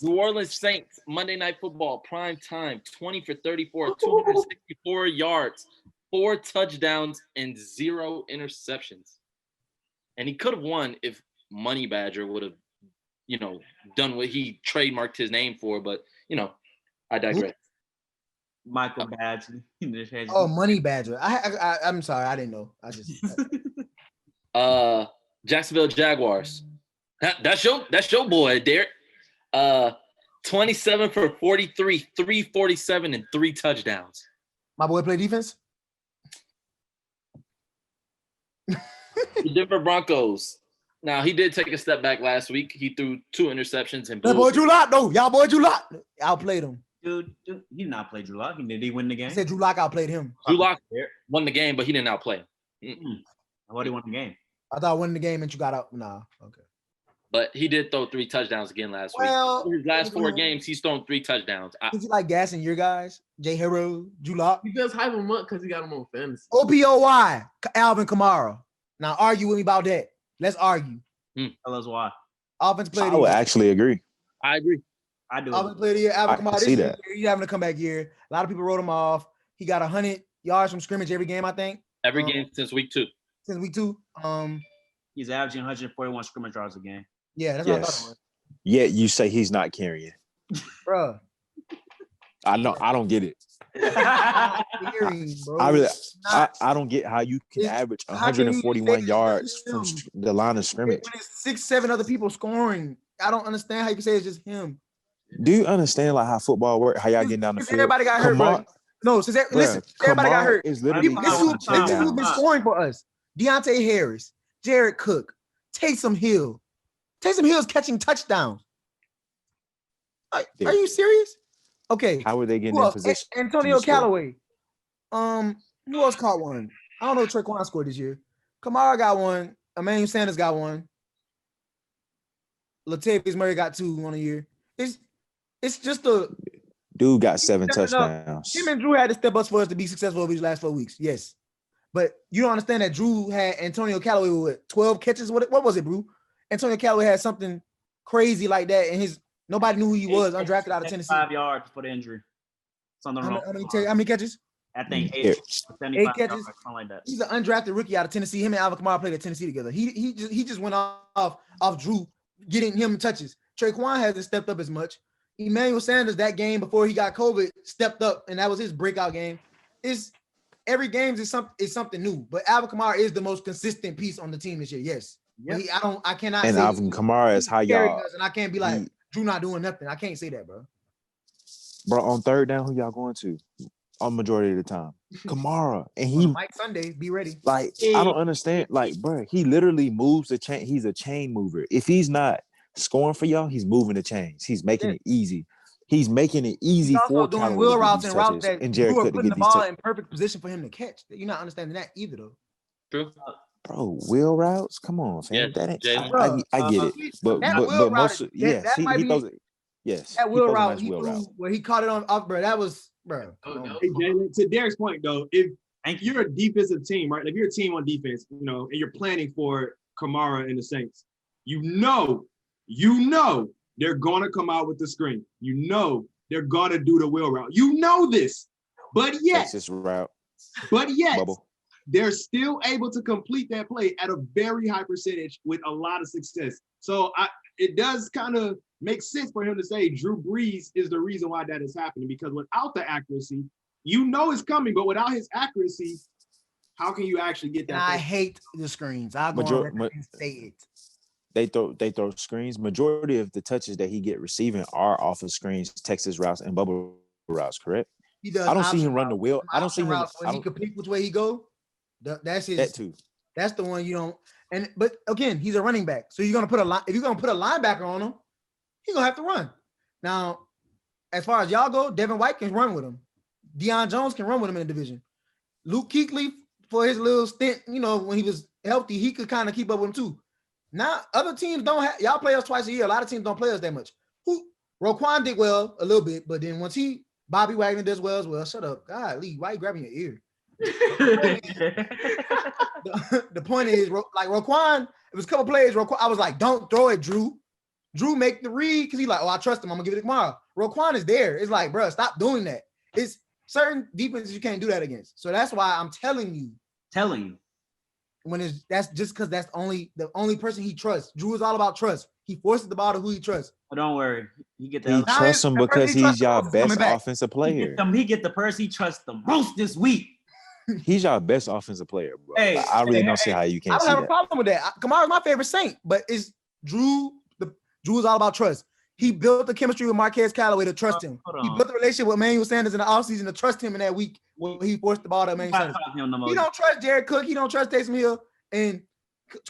New Orleans Saints, Monday Night Football, prime time, 20 for 34, 264 yards, 4 touchdowns, and 0 interceptions. And he could have won if Money Badger would have, done what he trademarked his name for. But, I digress. Michael Badger. Oh, Money Badger. I'm sorry, I didn't know. I just Jacksonville Jaguars. That's your boy, Derek. 27 for 43, 347, and 3 touchdowns. My boy play defense. The Denver Broncos. Now he did take a step back last week. He threw 2 interceptions and that boy Drew Lock, though. Y'all boy Drew Lock outplayed him. Dude, he did not play Drew Lock. Did he win the game? I said Drew Lock outplayed him. Drew Lock won the game, but he didn't outplay him. I thought he won the game. I thought winning the game and you got out. Nah, okay. But he did throw 3 touchdowns again last week. In his last 4 games, he's thrown 3 touchdowns. Is he like gassing your guys? Jay Hero, Drew Lock? He just hype him up because he got him on fantasy. OPOY, Alvin Kamara. Now argue with me about that. Let's argue. Tell us why. Offense player. I would actually agree. I agree. I do. Offense player of the year, Alvin Kamara. See that. He's having a comeback year. A lot of people wrote him off. He got 100 yards from scrimmage every game, I think. Every game since week 2. Since week 2. He's averaging 141 scrimmage yards a game. Yeah, that's what I thought it was. Yet you say he's not carrying. Bruh. I don't get it. Carrying, bro. I don't get how you can average 141 yards from the line of scrimmage. When it's 6-7 other people scoring, I don't understand how you can say it's just him. Do you understand like how football works? How y'all getting down the field? Everybody got hurt, bro. No, listen, everybody got hurt. Is literally This is who's been scoring for us. Deontay Harris, Jared Cook, Taysom Hill. Taysom Hill's catching touchdowns. Are you serious? Okay. How were they getting in position? Antonio Callaway. Who else caught one? I don't know if Traquan scored this year. Kamara got one. Emmanuel Sanders got one. Latavius Murray got 2 on a year. It's just a dude got 7 touchdowns. Him and Drew had to step up for us to be successful over these last 4 weeks. Yes. But you don't understand that Drew had Antonio Callaway with 12 catches. What was it, Brew? Antonio Callaway had something crazy like that, and nobody knew who he was, undrafted out of Tennessee. 5 yards for the injury. Something wrong. How many catches? I think 8 catches. Yards, something like that. He's an undrafted rookie out of Tennessee. Him and Alvin Kamara played at Tennessee together. He just went off Drew getting him touches. Traquan hasn't stepped up as much. Emmanuel Sanders, that game before he got COVID, stepped up, and that was his breakout game. Every game is something new, but Alvin Kamara is the most consistent piece on the team this year. Yes, yep. I cannot. And say Alvin Kamara is how y'all. And I can't be like Drew not doing nothing. I can't say that, bro. Bro, on third down, who y'all going to? On majority of the time, Kamara, and he Mike Sunday, be ready. Like I don't understand. Like, bro, he literally moves the chain. He's a chain mover. If he's not scoring for y'all, he's moving the chains. He's making it easy. He's making it easy He's for also doing Callaway wheel to get routes these and routes touches, that and you Jared are Cook to putting get the these ball touches. in perfect position for him to catch. You're not understanding that either, though. True. Bro, wheel routes? Come on, fam. Yes, That ain't, Jalen. I get it. But That wheel route, most that he might be throws it. Yes, that he wheel throws a route nice he wheel threw route. where he caught it on, bro. That was, bro. Hey, Jalen, to Derek's point though, if Thank you. you're a defensive team, right? If you're a team on defense, you know, and you're planning for Kamara and the Saints, you know, they're gonna come out with the screen. You know, they're gonna do the wheel route. You know this, but yet, Texas route. Bubble. They're still able to complete that play at a very high percentage with a lot of success. So it does kind of make sense for him to say Drew Brees is the reason why that is happening, because without the accuracy, you know it's coming, but without his accuracy, how can you actually get that? And I hate the screens. I'll go on record and say it. They throw screens. Majority of the touches that he get receiving are off of screens, Texas routes, and bubble routes, correct? He does. I don't see him run the wheel. I don't see him. When he can pick which way he go. That's his. That too. That's the one you don't. But again, he's a running back, so you're gonna put if you're gonna put a linebacker on him, he's gonna have to run. Now, as far as y'all go, Devin White can run with him. Deion Jones can run with him in the division. Luke Kuechly, for his little stint, you know, when he was healthy, he could kind of keep up with him too. Now, other teams don't have y'all play us twice a year. A lot of teams don't play us that much. Roquan did well a little bit, but then once Bobby Wagner does well as well. Shut up, God, Lee. Why are you grabbing your ear? The point is, like Roquan, it was a couple plays. I was like, don't throw it, Jrue. Jrue make the read because he's like, oh, I trust him. I'm gonna give it to tomorrow. Roquan is there. It's like, bro, stop doing that. It's certain defenses you can't do that against. So that's why I'm telling you. That's just because that's the only person he trusts. Jrue is all about trust. He forces the ball to who he trusts. But don't worry, you get He trusts him because he's y'all best offensive player. He get the person he trusts the most this week. He's y'all best offensive player, bro. Hey, I really don't see how you can't. I don't have a problem with that. Kamara's my favorite Saint, but it's Jrue. Jrue is all about trust. He built the chemistry with Marquez Callaway to trust him. He built the relationship with Emmanuel Sanders in the offseason to trust him in that week when he forced the ball to Emmanuel Sanders. He don't trust Jared Cook. He don't trust Taysom Hill. And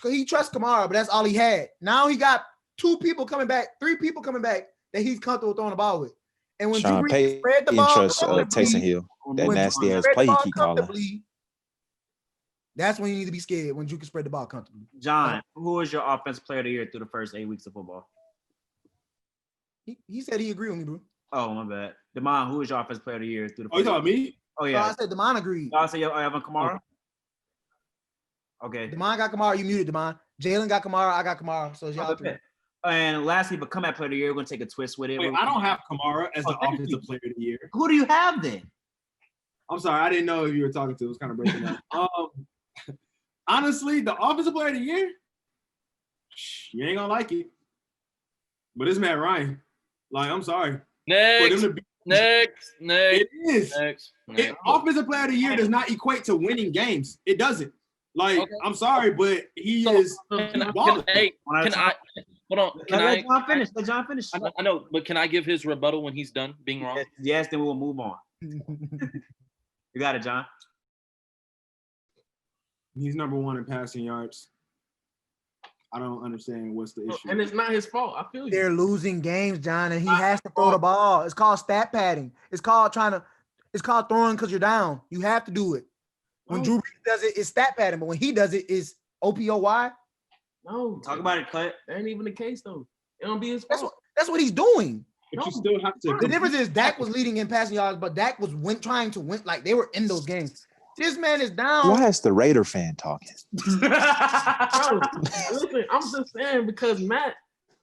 he trusts Kamara, but that's all he had. Now he got 3 people coming back that he's comfortable throwing the ball with. And when Drew Brees spread the ball, trust Taysom Hill. That nasty ass play he keep calling. That's when you need to be scared, when you can spread the ball comfortably. John, who is your offensive player of the year through the first 8 weeks of football? He said he agreed with me, bro. Oh, my bad. Damon, who is your offensive player of the year through the first? Oh, you talking about me? Oh, yeah. I said Damon agreed. Y'all say Evan Kamara? Okay. Damon got Kamara. You muted Damon. Jalen got Kamara. I got Kamara. So it's y'all three. And lastly, but comeback player of the year, we're going to take a twist with it. Wait, I don't have Kamara as the offensive player of the year. Who do you have then? I'm sorry, I didn't know if you were talking to. It was kind of breaking up. Honestly, the offensive player of the year, you ain't gonna like it. But it's Matt Ryan. Like, I'm sorry. Next. It is. Offensive player of the year does not equate to winning games. It doesn't. Like, okay. I'm sorry, but he is. Can I Let John finish. I know, but can I give his rebuttal when he's done being wrong? Yes, then we'll move on. You got it, John. He's number 1 in passing yards. I don't understand what's the issue. And it's not his fault. I feel you. They're losing games, John, and he has to throw the ball. It's called stat padding. It's called throwing because you're down. You have to do it. When Drew does it, it's stat padding, but when he does it, it's OPOY. No. Talk about it, Clint. That ain't even the case, though. It don't be his fault. That's what he's doing. But you still have to. The difference is Dak was leading in passing yards, but Dak was trying to win. Like, they were in those games. This man is down. Why is the Raider fan talking? Bro, listen, I'm just saying because Matt,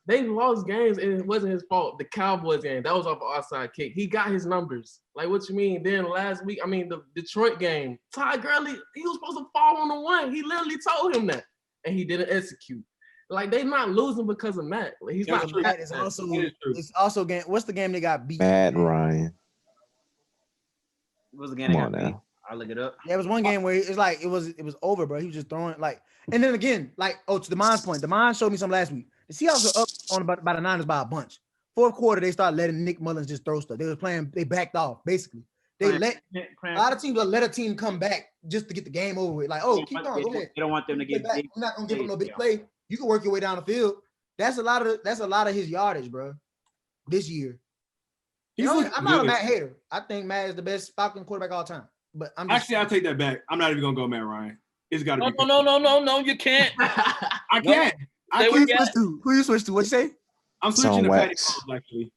they lost games and it wasn't his fault. The Cowboys game, that was off an offside kick. He got his numbers. Like, what you mean? Then last week, the Detroit game, Todd Gurley, he was supposed to fall on the 1. He literally told him that, and he didn't execute. Like, they not losing because of Matt. Like, he's not. Matt is also. It's also game. What's the game they got beat? Matt Ryan. What was the game they got beat? I'll look it up. Yeah, it was one game where it's like it was over, bro. He was just throwing like, and then again, like, to Demon's point, Demon showed me some last week. The Seahawks are up on by the Niners by a bunch. Fourth quarter, they started letting Nick Mullins just throw stuff. They backed off, basically. They a lot of teams will let a team come back just to get the game over with. Like, keep going, go ahead. They don't want them to get big. You're not gonna give them no big play. You can work your way down the field. That's a lot of his yardage, bro. This year. He's looking I'm not a good. Matt hater. I think Matt is the best Falcon quarterback all time. But I'm just Actually, I'll take that back. I'm not even gonna go Matt Ryan. It's got to be. No, you can't. I can't. I They Who you were- can't. switch to? Who you switch to? What'd you say? I'm It's switching on to Patty wax. Mahomes, actually.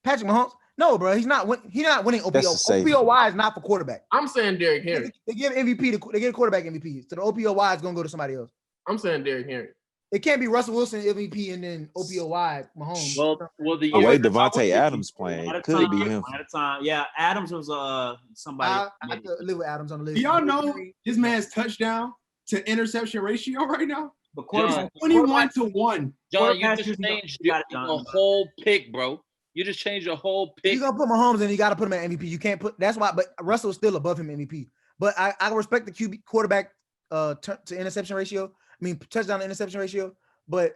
Patrick Mahomes? No, bro. He's not winning That's OPO. a safe. OPOY is not for quarterback. I'm saying Derrick Henry. They give MVP to they give quarterback MVP. So the OPOY is gonna go to somebody else. I'm saying Derrick Henry. It can't be Russell Wilson MVP and then OPOY Mahomes. Well, the The way year, Devontae Adams playing, At a could it be time, him? At a time, yeah. Adams was somebody. I could live with Adams on the list. Do y'all know this man's touchdown to interception ratio right now? But John, 21-1. John, you quarterbacks just usually changed got your it done. whole pick, bro. You just changed your whole If pick. you're gonna put Mahomes in, you gotta put him at MVP. You can't put that's why, but Russell's still above him MVP. But I respect the QB quarterback to interception ratio. I mean touchdown to interception ratio, but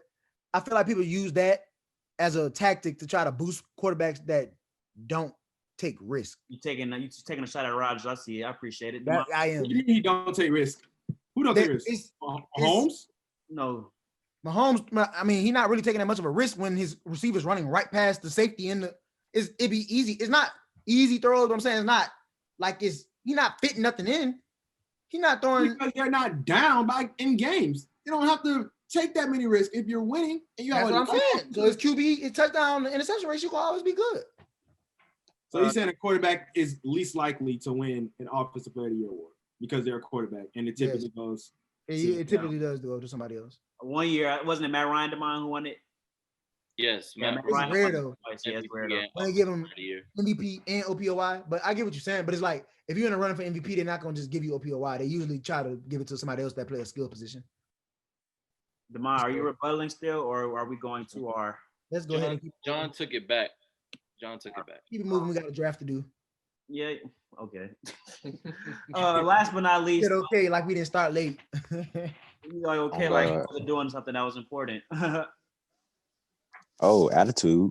I feel like people use that as a tactic to try to boost quarterbacks that don't take risk. You taking a shot at Rodgers. I see it. I appreciate it. That I am. What do you mean he don't take risk? Who don't take risk? Mahomes? No. Mahomes, I mean, he's not really taking that much of a risk when his receiver's running right past the safety in the it'd be easy. It's not easy throws, but I'm saying it's not like he's not fitting nothing in. He's not throwing Because they're not down in games. You don't have to take that many risks if you're winning. And you that's what I'm saying. So his QB, his touchdown, the interception ratio will always be good. So he's saying a quarterback is least likely to win an Offensive Player of the Year award because they're a quarterback, and it typically goes. It typically does go to somebody else. 1 year, wasn't it Matt Ryan DeMond who won it? Yes, Yeah, man. Matt It's Ryan rare won though. it twice. Yeah, it's rare though. When they give him MVP and OPOY, but I get what you're saying. But it's like if you're in a running for MVP, they're not gonna just give you OPOY. They usually try to give it to somebody else that play a skill position. DeMond, are you rebelling still, or are we going to our? Let's go ahead and John took it back. keep it moving. We got a draft to do. Yeah. Okay. Last but not least, Get okay, like we didn't start late. you know, okay, like you were doing something that was important. Oh, attitude.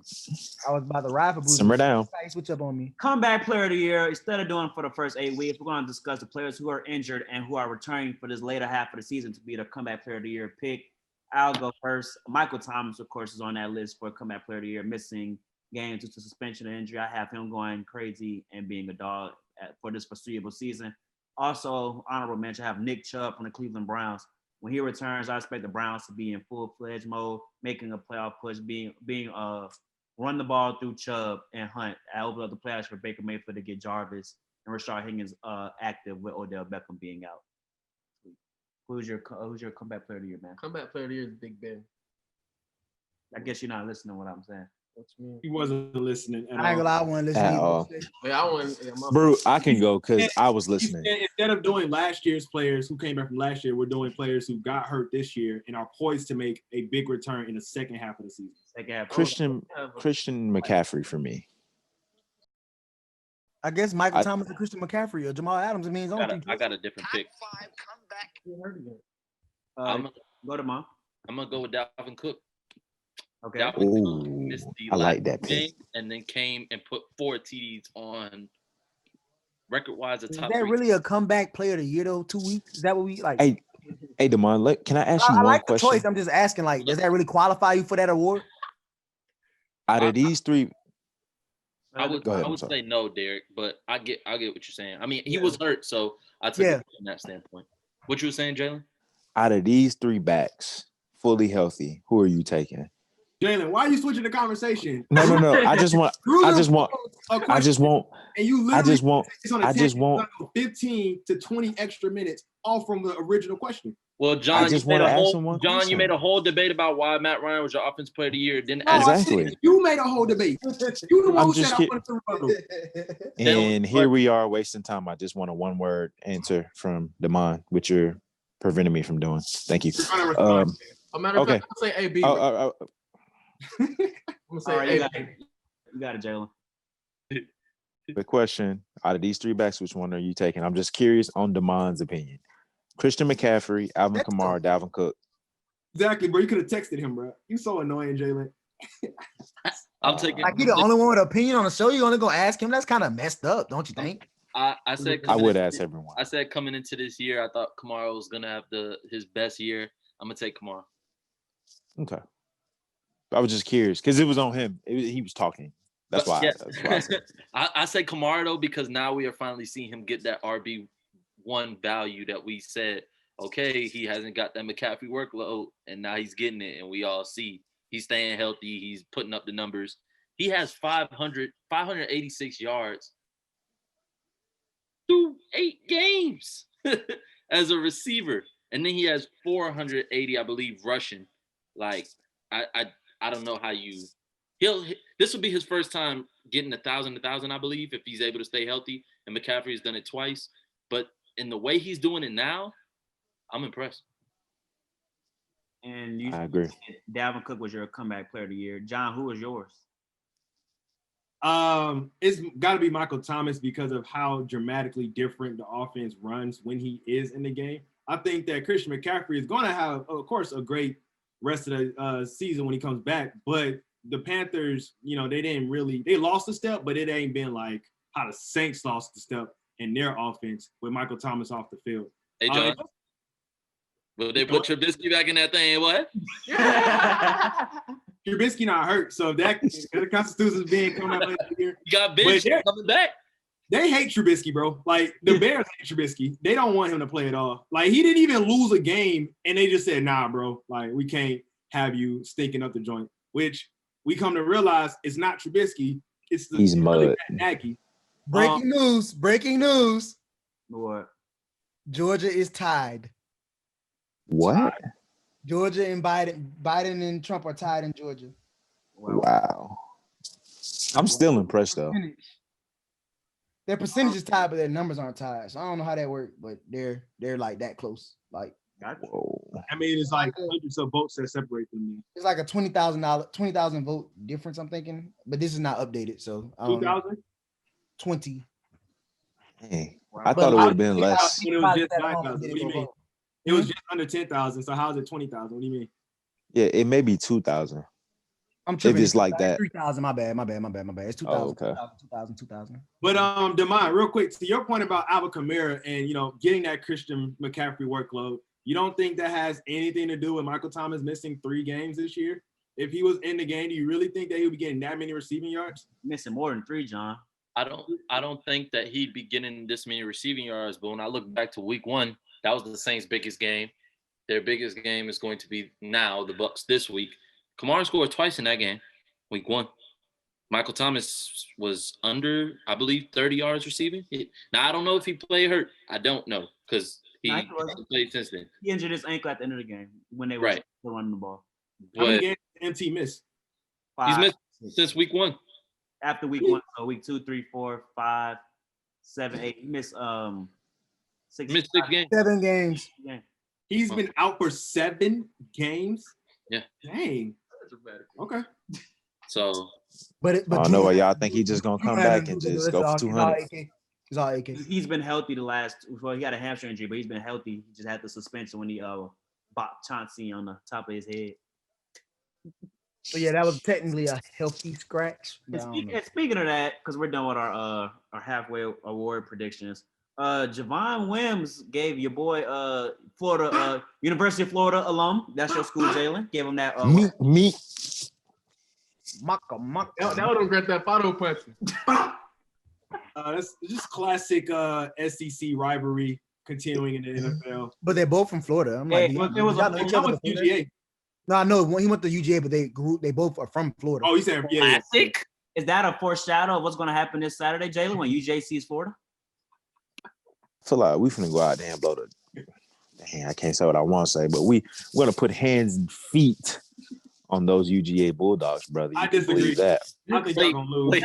I was about to ride for Boozy. Simmer down. Switch up on me. Comeback player of the year. Instead of doing for the first 8 weeks, we're going to discuss the players who are injured and who are returning for this later half of the season to be the comeback player of the year pick. I'll go first. Michael Thomas, of course, is on that list for comeback player of the year, missing games due to suspension and injury. I have him going crazy and being a dog for this foreseeable season. Also, honorable mention, I have Nick Chubb from the Cleveland Browns. When he returns, I expect the Browns to be in full-fledged mode, making a playoff push, being run the ball through Chubb and Hunt. I open up the playoffs for Baker Mayfield to get Jarvis and Rashard Higgins active with Odell Beckham being out. Who's your comeback player of the year, man? Comeback player of the year is Big Ben. I guess you're not listening to what I'm saying. What you mean? He wasn't listening at I ain't gonna lie, I want to listen At to all. you. Yeah, I want. Yeah, Bro, I can go because I was He listening. said instead of doing last year's players who came back from last year, we're doing players who got hurt this year and are poised to make a big return in the second half of the season. Second half. Christian McCaffrey for me. I guess Michael Thomas and Christian McCaffrey or Jamal Adams. I mean, I got a different pick. Go to Mom. I'm gonna go with Dalvin Cook. Okay. Dalvin Cook Ooh, missed the I like last that pick. game and then came and put 4 TDs on record-wise. Is that really a comeback player of the year though? 2 weeks? Is that what we like? Hey, Damon, can I ask you I one like the question? choice. I'm just asking, like, does that really qualify you for that award? Out of these three, I would Go ahead, I I'm would sorry. say no, Derek, but I get what you're saying. I mean, he was hurt, so I took it from that standpoint. What you were saying, Jalen? out of these 3 backs, fully healthy, who are you taking? Jalen, why are you switching the conversation? No. I just want. And you literally it's on a I just 10, want. 15 to 20 extra minutes off from the original question. Well, John, just you made wanna a ask him one whole John, question. you made a whole debate about why Matt Ryan was your offensive player of the year. Didn't No, ask I Exactly. didn't. You made a whole debate. You the one I'm who just said I wanted to rebuttal. And here we are wasting time. I just want a 1-word answer from Damon, which you're preventing me from doing. Thank you. A matter of fact, I'm gonna say AB. I'm gonna say All right, AB. you got it, Jalen. The question: out of these 3 backs, which one are you taking? I'm just curious on Damon's opinion. Christian McCaffrey, Alvin Kamara, Dalvin Cook. Exactly, bro. You could have texted him, bro. You so annoying, Jalen. I'm taking. Like, you the only one with an opinion on the show. You only gonna ask him? That's kind of messed up, don't you think? I said I would ask everyone. I said coming into this year, I thought Kamara was gonna have his best year. I'm gonna take Kamara. Okay. I was just curious because it was on him. He was talking. That's why. Yeah. That's why I said. I say Kamara though because now we are finally seeing him get that RB1 value that we said. Okay, he hasn't got that McCaffrey workload, and now he's getting it, and we all see he's staying healthy. He's putting up the numbers. He has 586 yards through 8 games as a receiver, and then he has 480, I believe, rushing. Like I don't know how you. This will be his first time getting 1,000, I believe, if he's able to stay healthy. And McCaffrey has done it twice, but in the way he's doing it now, I'm impressed. And you I agree. Dalvin Cook was your comeback player of the year. John, who was yours? It's got to be Michael Thomas because of how dramatically different the offense runs when he is in the game. I think that Christian McCaffrey is going to have, of course, a great rest of the season when he comes back. But the Panthers, they lost a step, but it ain't been like how the Saints lost the step in their offense with Michael Thomas off the field. Hey, John. Will they put Trubisky back in that thing? What? Trubisky not hurt, so that the Constitution's being coming out later here. You got bench coming back. They hate Trubisky, bro. Like the Bears hate Trubisky. They don't want him to play at all. Like he didn't even lose a game, and they just said, "Nah, bro. Like we can't have you stinking up the joint." Which we come to realize it's not Trubisky. It's the He's mud. Nagy. Breaking news. What? Georgia is tied. What? Georgia and Biden and Trump are tied in Georgia. Wow. I'm still impressed though. Their percentage is tied, but their numbers aren't tied. So I don't know how that works, but they're like that close. Like, whoa. I mean, it's like hundreds of votes that separate them. It's like a $20,000 vote difference, I'm thinking. But this is not updated, so 2,000? 20. Hey, I thought it would have been less. It was just 9,000. What do you mean? It was just under 10,000. So how is it 20,000? What do you mean? Yeah, it may be 2,000. I'm tripping. If it's like that. 3,000. My bad. It's 2,000. Oh, okay. 2,000. But Demond, real quick, to your point about Alvin Kamara and getting that Christian McCaffrey workload, you don't think that has anything to do with Michael Thomas missing 3 games this year? If he was in the game, do you really think that he would be getting that many receiving yards? Missing more than 3, John. I don't think that he'd be getting this many receiving yards. But when I look back to week 1, that was the Saints' biggest game. Their biggest game is going to be now the Bucs this week. Kamara scored twice in that game, week 1. Michael Thomas was under, I believe, 30 yards receiving. Now, I don't know if he played hurt. I don't know because he hasn't played since then. He injured his ankle at the end of the game when they were still running the ball. How many games did MT miss? 5. He's missed since week 1. After week 1, so week 2, 3, 4, 5, 7, 8. He missed 6 games. 7 games. Yeah. He's been out for 7 games. Yeah. Dang. Okay. So. But I don't know why y'all think he's just gonna come back and just go for 200. He's all AK. He's been healthy the last. Well, he got a hamstring injury, but he's been healthy. He just had the suspension when he bopped Chauncey on the top of his head. So yeah, that was technically a healthy scratch. And speaking of that, because we're done with our halfway award predictions, Javon Wims gave your boy Florida University of Florida alum. That's your school, Jalen. Gave him that. Me. Maka. That don't regret that photo punching. That's just classic SEC rivalry continuing in the NFL. But they're both from Florida. I'm like, it was UGA. No, I know he went to UGA, but they both are from Florida. Oh, you said classic? Is that a foreshadow of what's going to happen this Saturday, Jalen, when UJ sees Florida? I feel like we finna go out there and blow the. Dang, I can't say what I want to say, but we're gonna put hands and feet on those UGA Bulldogs, brother. I disagree. That. I think y'all gonna lose.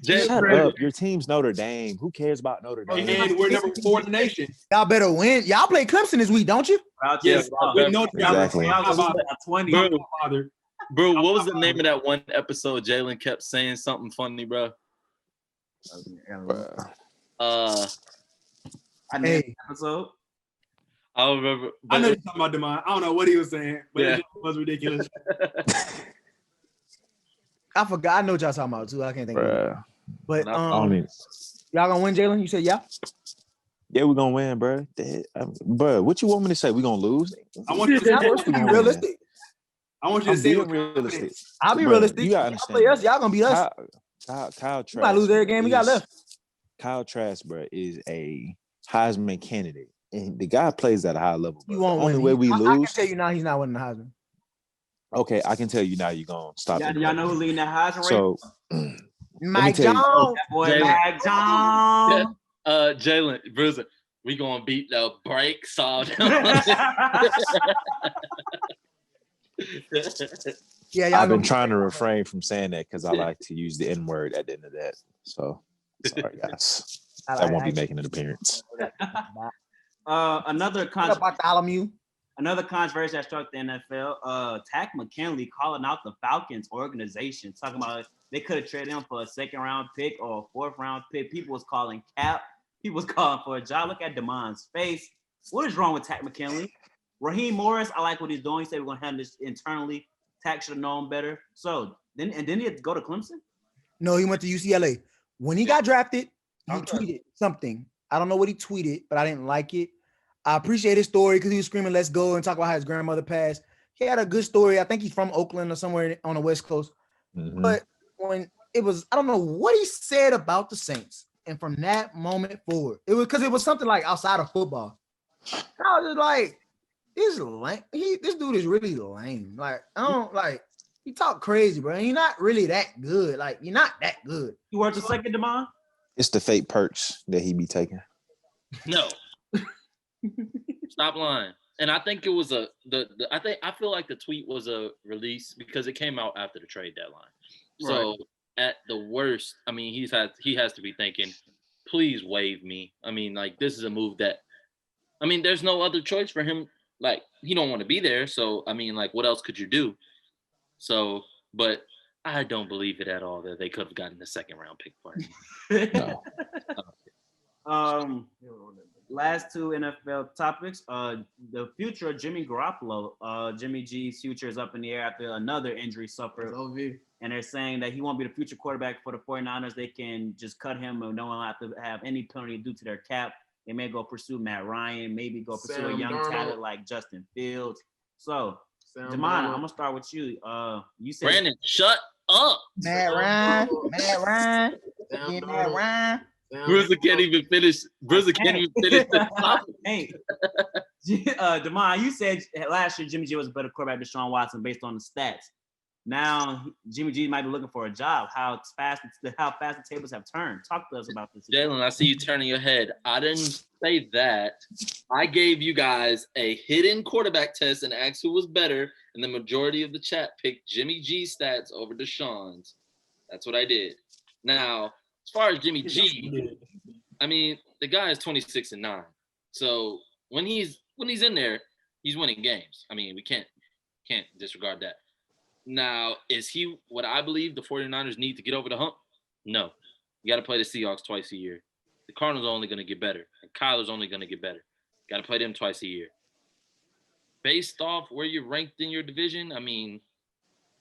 Shut up. Your team's Notre Dame. Who cares about Notre Dame? And we're number 4 in the nation. Y'all better win. Y'all play Clemson this week, don't you? Yes, with Notre Dame. Exactly. Bro, what was the name of that one episode Jalen kept saying something funny, bro? Episode. I don't remember. I know you're talking about Demond. I don't know what he was saying, but it just was ridiculous. I forgot. I know what y'all talking about too. I can't think of it. But y'all gonna win, Jalen? You said yeah? Yeah, we're gonna win, bro. Bro, what you want me to say? We gonna lose? I want you to say be realistic. I want you to say realistic. I'll be realistic. You gotta understand. Y'all gonna beat us. Kyle You might lose Trask every game we got left. Kyle Trask, bro, is a Heisman candidate, and the guy plays at a high level. Bro. You won't the only win. way we I lose. can tell you now, he's not winning the Heisman. Okay, I can tell you now. You're gonna stop. Y'all know who leading that Heisman race? So, Mike tell you- Jones. That boy Jalen. Mac Jones. Jalen, Bruiser, we gonna beat the brakes off. Yeah, y'all I've been gonna- trying to refrain from saying that because I like to use the N word at the end of that. So, sorry guys, that won't be making an appearance. Another Bartholomew. Another controversy that struck the NFL, Tack McKinley calling out the Falcons organization, talking about they could have traded him for a 2nd-round pick or a 4th-round pick. People was calling cap. People was calling for a job. Look at Damon's face. What is wrong with Tack McKinley? Raheem Morris, I like what he's doing. He said we're going to handle this internally. Tack should have known better. So, then he had to go to Clemson? No, he went to UCLA. When he got drafted, he tweeted something. I don't know what he tweeted, but I didn't like it. I appreciate his story because he was screaming, "Let's go," and talk about how his grandmother passed. He had a good story. I think he's from Oakland or somewhere on the West Coast. Mhm. But when it was, I don't know what he said about the Saints. And from that moment forward, it was because it was something like outside of football. And I was just like, this lame. This dude is really lame. Like, I don't like, he talk crazy, bro. He's not really that good. Like, you're not that good. You worth a second, Damon? It's the fake perks that he be taking. No. Stop lying. And I think it was I feel like the tweet was a release because it came out after the trade deadline. So at the worst, I mean, he has to be thinking, please waive me. I mean, like, this is a move that, I mean, there's no other choice for him. Like, he don't want to be there. So, I mean, like, what else could you do? So, but I don't believe it at all that they could have gotten the 2nd-round pick for him. No. Last two NFL topics. The future of Jimmy Garoppolo. Jimmy G's future is up in the air after another injury suffered. And they're saying that he won't be the future quarterback for the 49ers. They can just cut him and no one will have to have any penalty due to their cap. They may go pursue Matt Ryan, maybe go pursue a young talent like Justin Fields. So, Damon, I'm going to start with you. You said Brandon, shut up. Matt Ryan. Bruiser can't even finish. Bruiser can't even finish the topic. Hey, Damon, you said last year Jimmy G was a better quarterback than Deshaun Watson based on the stats. Now Jimmy G might be looking for a job. How fast the tables have turned. Talk to us about this. Jalen, I see you turning your head. I didn't say that. I gave you guys a hidden quarterback test and asked who was better, and the majority of the chat picked Jimmy G's stats over Deshaun's. That's what I did. Now, as far as Jimmy G, I mean, the guy is 26-9. So when he's in there, he's winning games. I mean, we can't disregard that. Now, is he what I believe the 49ers need to get over the hump? No. You got to play the Seahawks twice a year. The Cardinals are only going to get better. And Kyler's only going to get better. Got to play them twice a year. Based off where you're ranked in your division, I mean,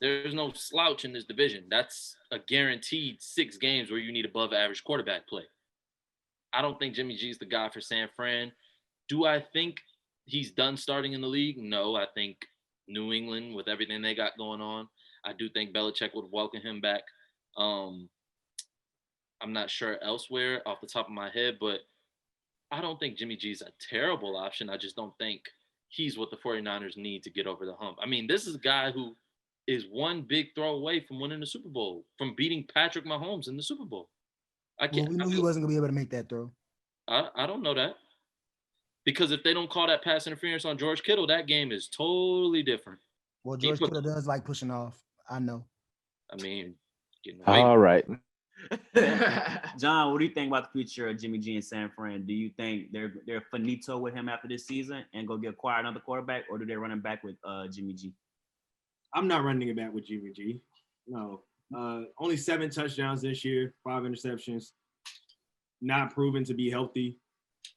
there's no slouch in this division. That's a guaranteed 6 games where you need above average quarterback play. I don't think Jimmy G's the guy for San Fran. Do I think he's done starting in the league? No, I think New England, with everything they got going on, I do think Belichick would welcome him back. I'm not sure elsewhere off the top of my head, but I don't think Jimmy G's a terrible option. I just don't think he's what the 49ers need to get over the hump. I mean, this is a guy who is one big throw away from winning the Super Bowl, from beating Patrick Mahomes in the Super Bowl. We knew he wasn't going to be able to make that throw. I don't know that. Because if they don't call that pass interference on George Kittle, that game is totally different. Well, George Kittle does like pushing off. I know. I mean, all right. John, what do you think about the future of Jimmy G and San Fran? Do you think they're finito with him after this season and go get acquire another quarterback, or do they run him back with Jimmy G? I'm not running it back with Jimmy G. No. Only 7 touchdowns this year, 5 interceptions. Not proven to be healthy.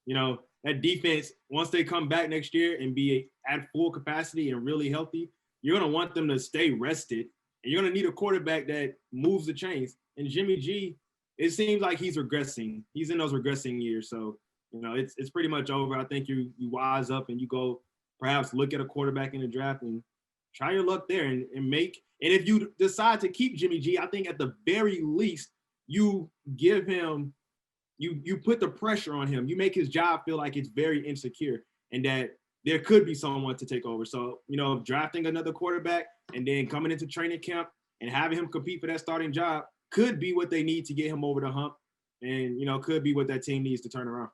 You know, that defense, once they come back next year and be at full capacity and really healthy, you're going to want them to stay rested. And you're going to need a quarterback that moves the chains. And Jimmy G, it seems like he's regressing. He's in those regressing years. So, you know, it's pretty much over. I think you wise up and you go perhaps look at a quarterback in the draft and try your luck there and make. And if you decide to keep Jimmy G, I think at the very least you give him, you put the pressure on him. You make his job feel like it's very insecure and that there could be someone to take over. So, drafting another quarterback and then coming into training camp and having him compete for that starting job could be what they need to get him over the hump and, could be what that team needs to turn around.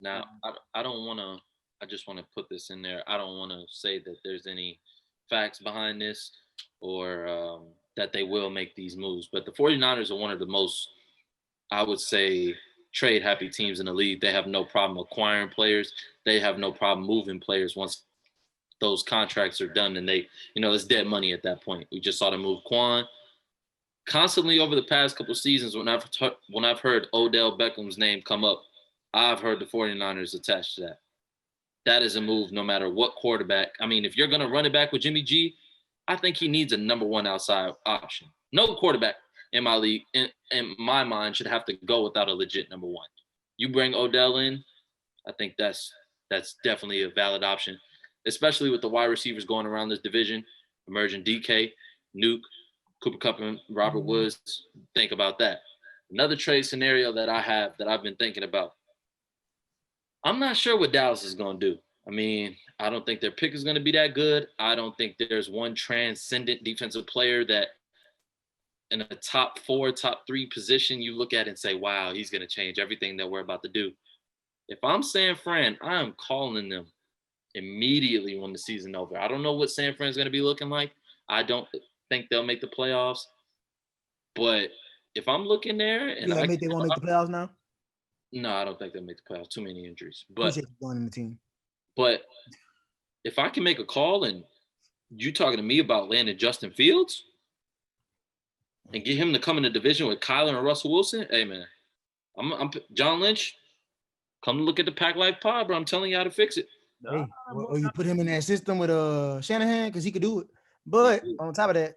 Now, I don't want to – I just want to put this in there. I don't want to say that there's any facts behind this or that they will make these moves. But the 49ers are one of the most, I would say, trade-happy teams in the league. They have no problem acquiring players. They have no problem moving players once those contracts are done. And they, it's dead money at that point. We just saw them move Quan. Constantly over the past couple of seasons, when I've heard Odell Beckham's name come up, I've heard the 49ers attached to that. That is a move no matter what quarterback. I mean, if you're going to run it back with Jimmy G, I think he needs a number one outside option. No quarterback in my league, in my mind, should have to go without a legit number one. You bring Odell in, I think that's definitely a valid option, especially with the wide receivers going around this division, emerging DK, Nuke, Cooper Kupp, and Robert Woods. Think about that. Another trade scenario that I've been thinking about. I'm not sure what Dallas is going to do. I mean, I don't think their pick is going to be that good. I don't think there's one transcendent defensive player that in a top 4, top 3 position you look at and say, wow, he's going to change everything that we're about to do. If I'm San Fran, I'm calling them immediately when the season over. I don't know what San Fran's going to be looking like. I don't think they'll make the playoffs. But if I'm looking there and they won't make the playoffs now? No, I don't think they'll make the playoffs. Too many injuries. But joining the team. But if I can make a call and you talking to me about landing Justin Fields and get him to come in the division with Kyler and Russell Wilson, hey man, I'm John Lynch. Come to look at the Pack Life Pod, bro. I'm telling you how to fix it. Hey, or you put him in that system with Shanahan because he could do it. But on top of that,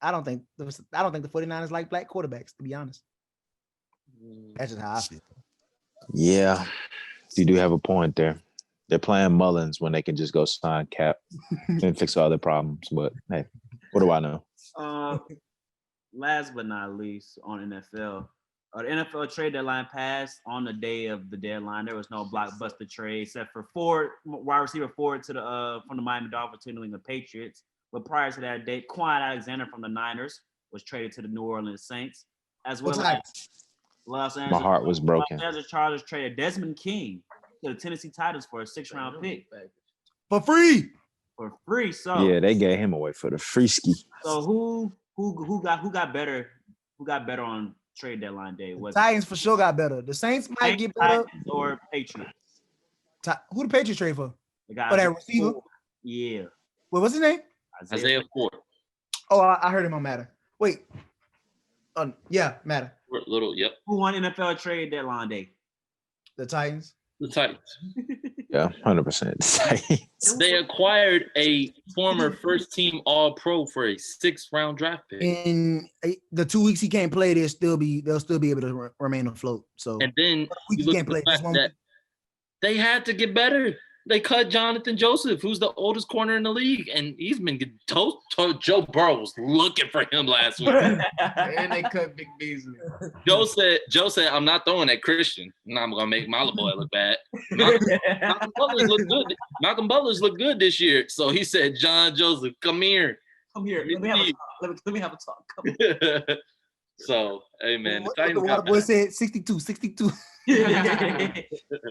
I don't think the 49ers like black quarterbacks, to be honest. That's just how I feel. Yeah, you do have a point there. They're playing Mullins when they can just go sign Cap and fix all their problems. But hey, what do I know? Last but not least, on NFL, the NFL trade deadline passed on the day of the deadline. There was no blockbuster trade except for wide receiver Ford from the Miami Dolphins to the New England Patriots. But prior to that date, Quan Alexander from the Niners was traded to the New Orleans Saints, as well as Los Angeles. My heart was broken. Los Angeles Chargers traded Desmond King to the Tennessee Titans for a 6th-round pick for free. So yeah, they gave him away for the free ski. So who got better? Who got better on trade deadline day? Was Titans for sure got better. The Saints might get better. Titans or Patriots? Who the Patriots trade for? The guy that receiver. Yeah. Wait, what's his name? Isaiah Ford. Oh, I heard him on Matter. Wait. Yeah, Matter. Little, yep. Who won NFL trade deadline day? The Titans. The Titans. Yeah, 100%. They acquired a former first-team All-Pro for a 6th-round draft pick. In the 2 weeks he can't play, they'll still be able to remain afloat. So and then you look at the fact that they had to get better. They cut Jonathan Joseph, who's the oldest corner in the league, and he's been told Joe Burrow was looking for him last week. And they cut Big Beasley. Joe said, I'm not throwing at Christian. I'm gonna make my little boy look bad. Malcolm Butler's look good this year. So he said, John Joseph, come here. Let me have a talk. Come here. So, hey man, the water boy said 62.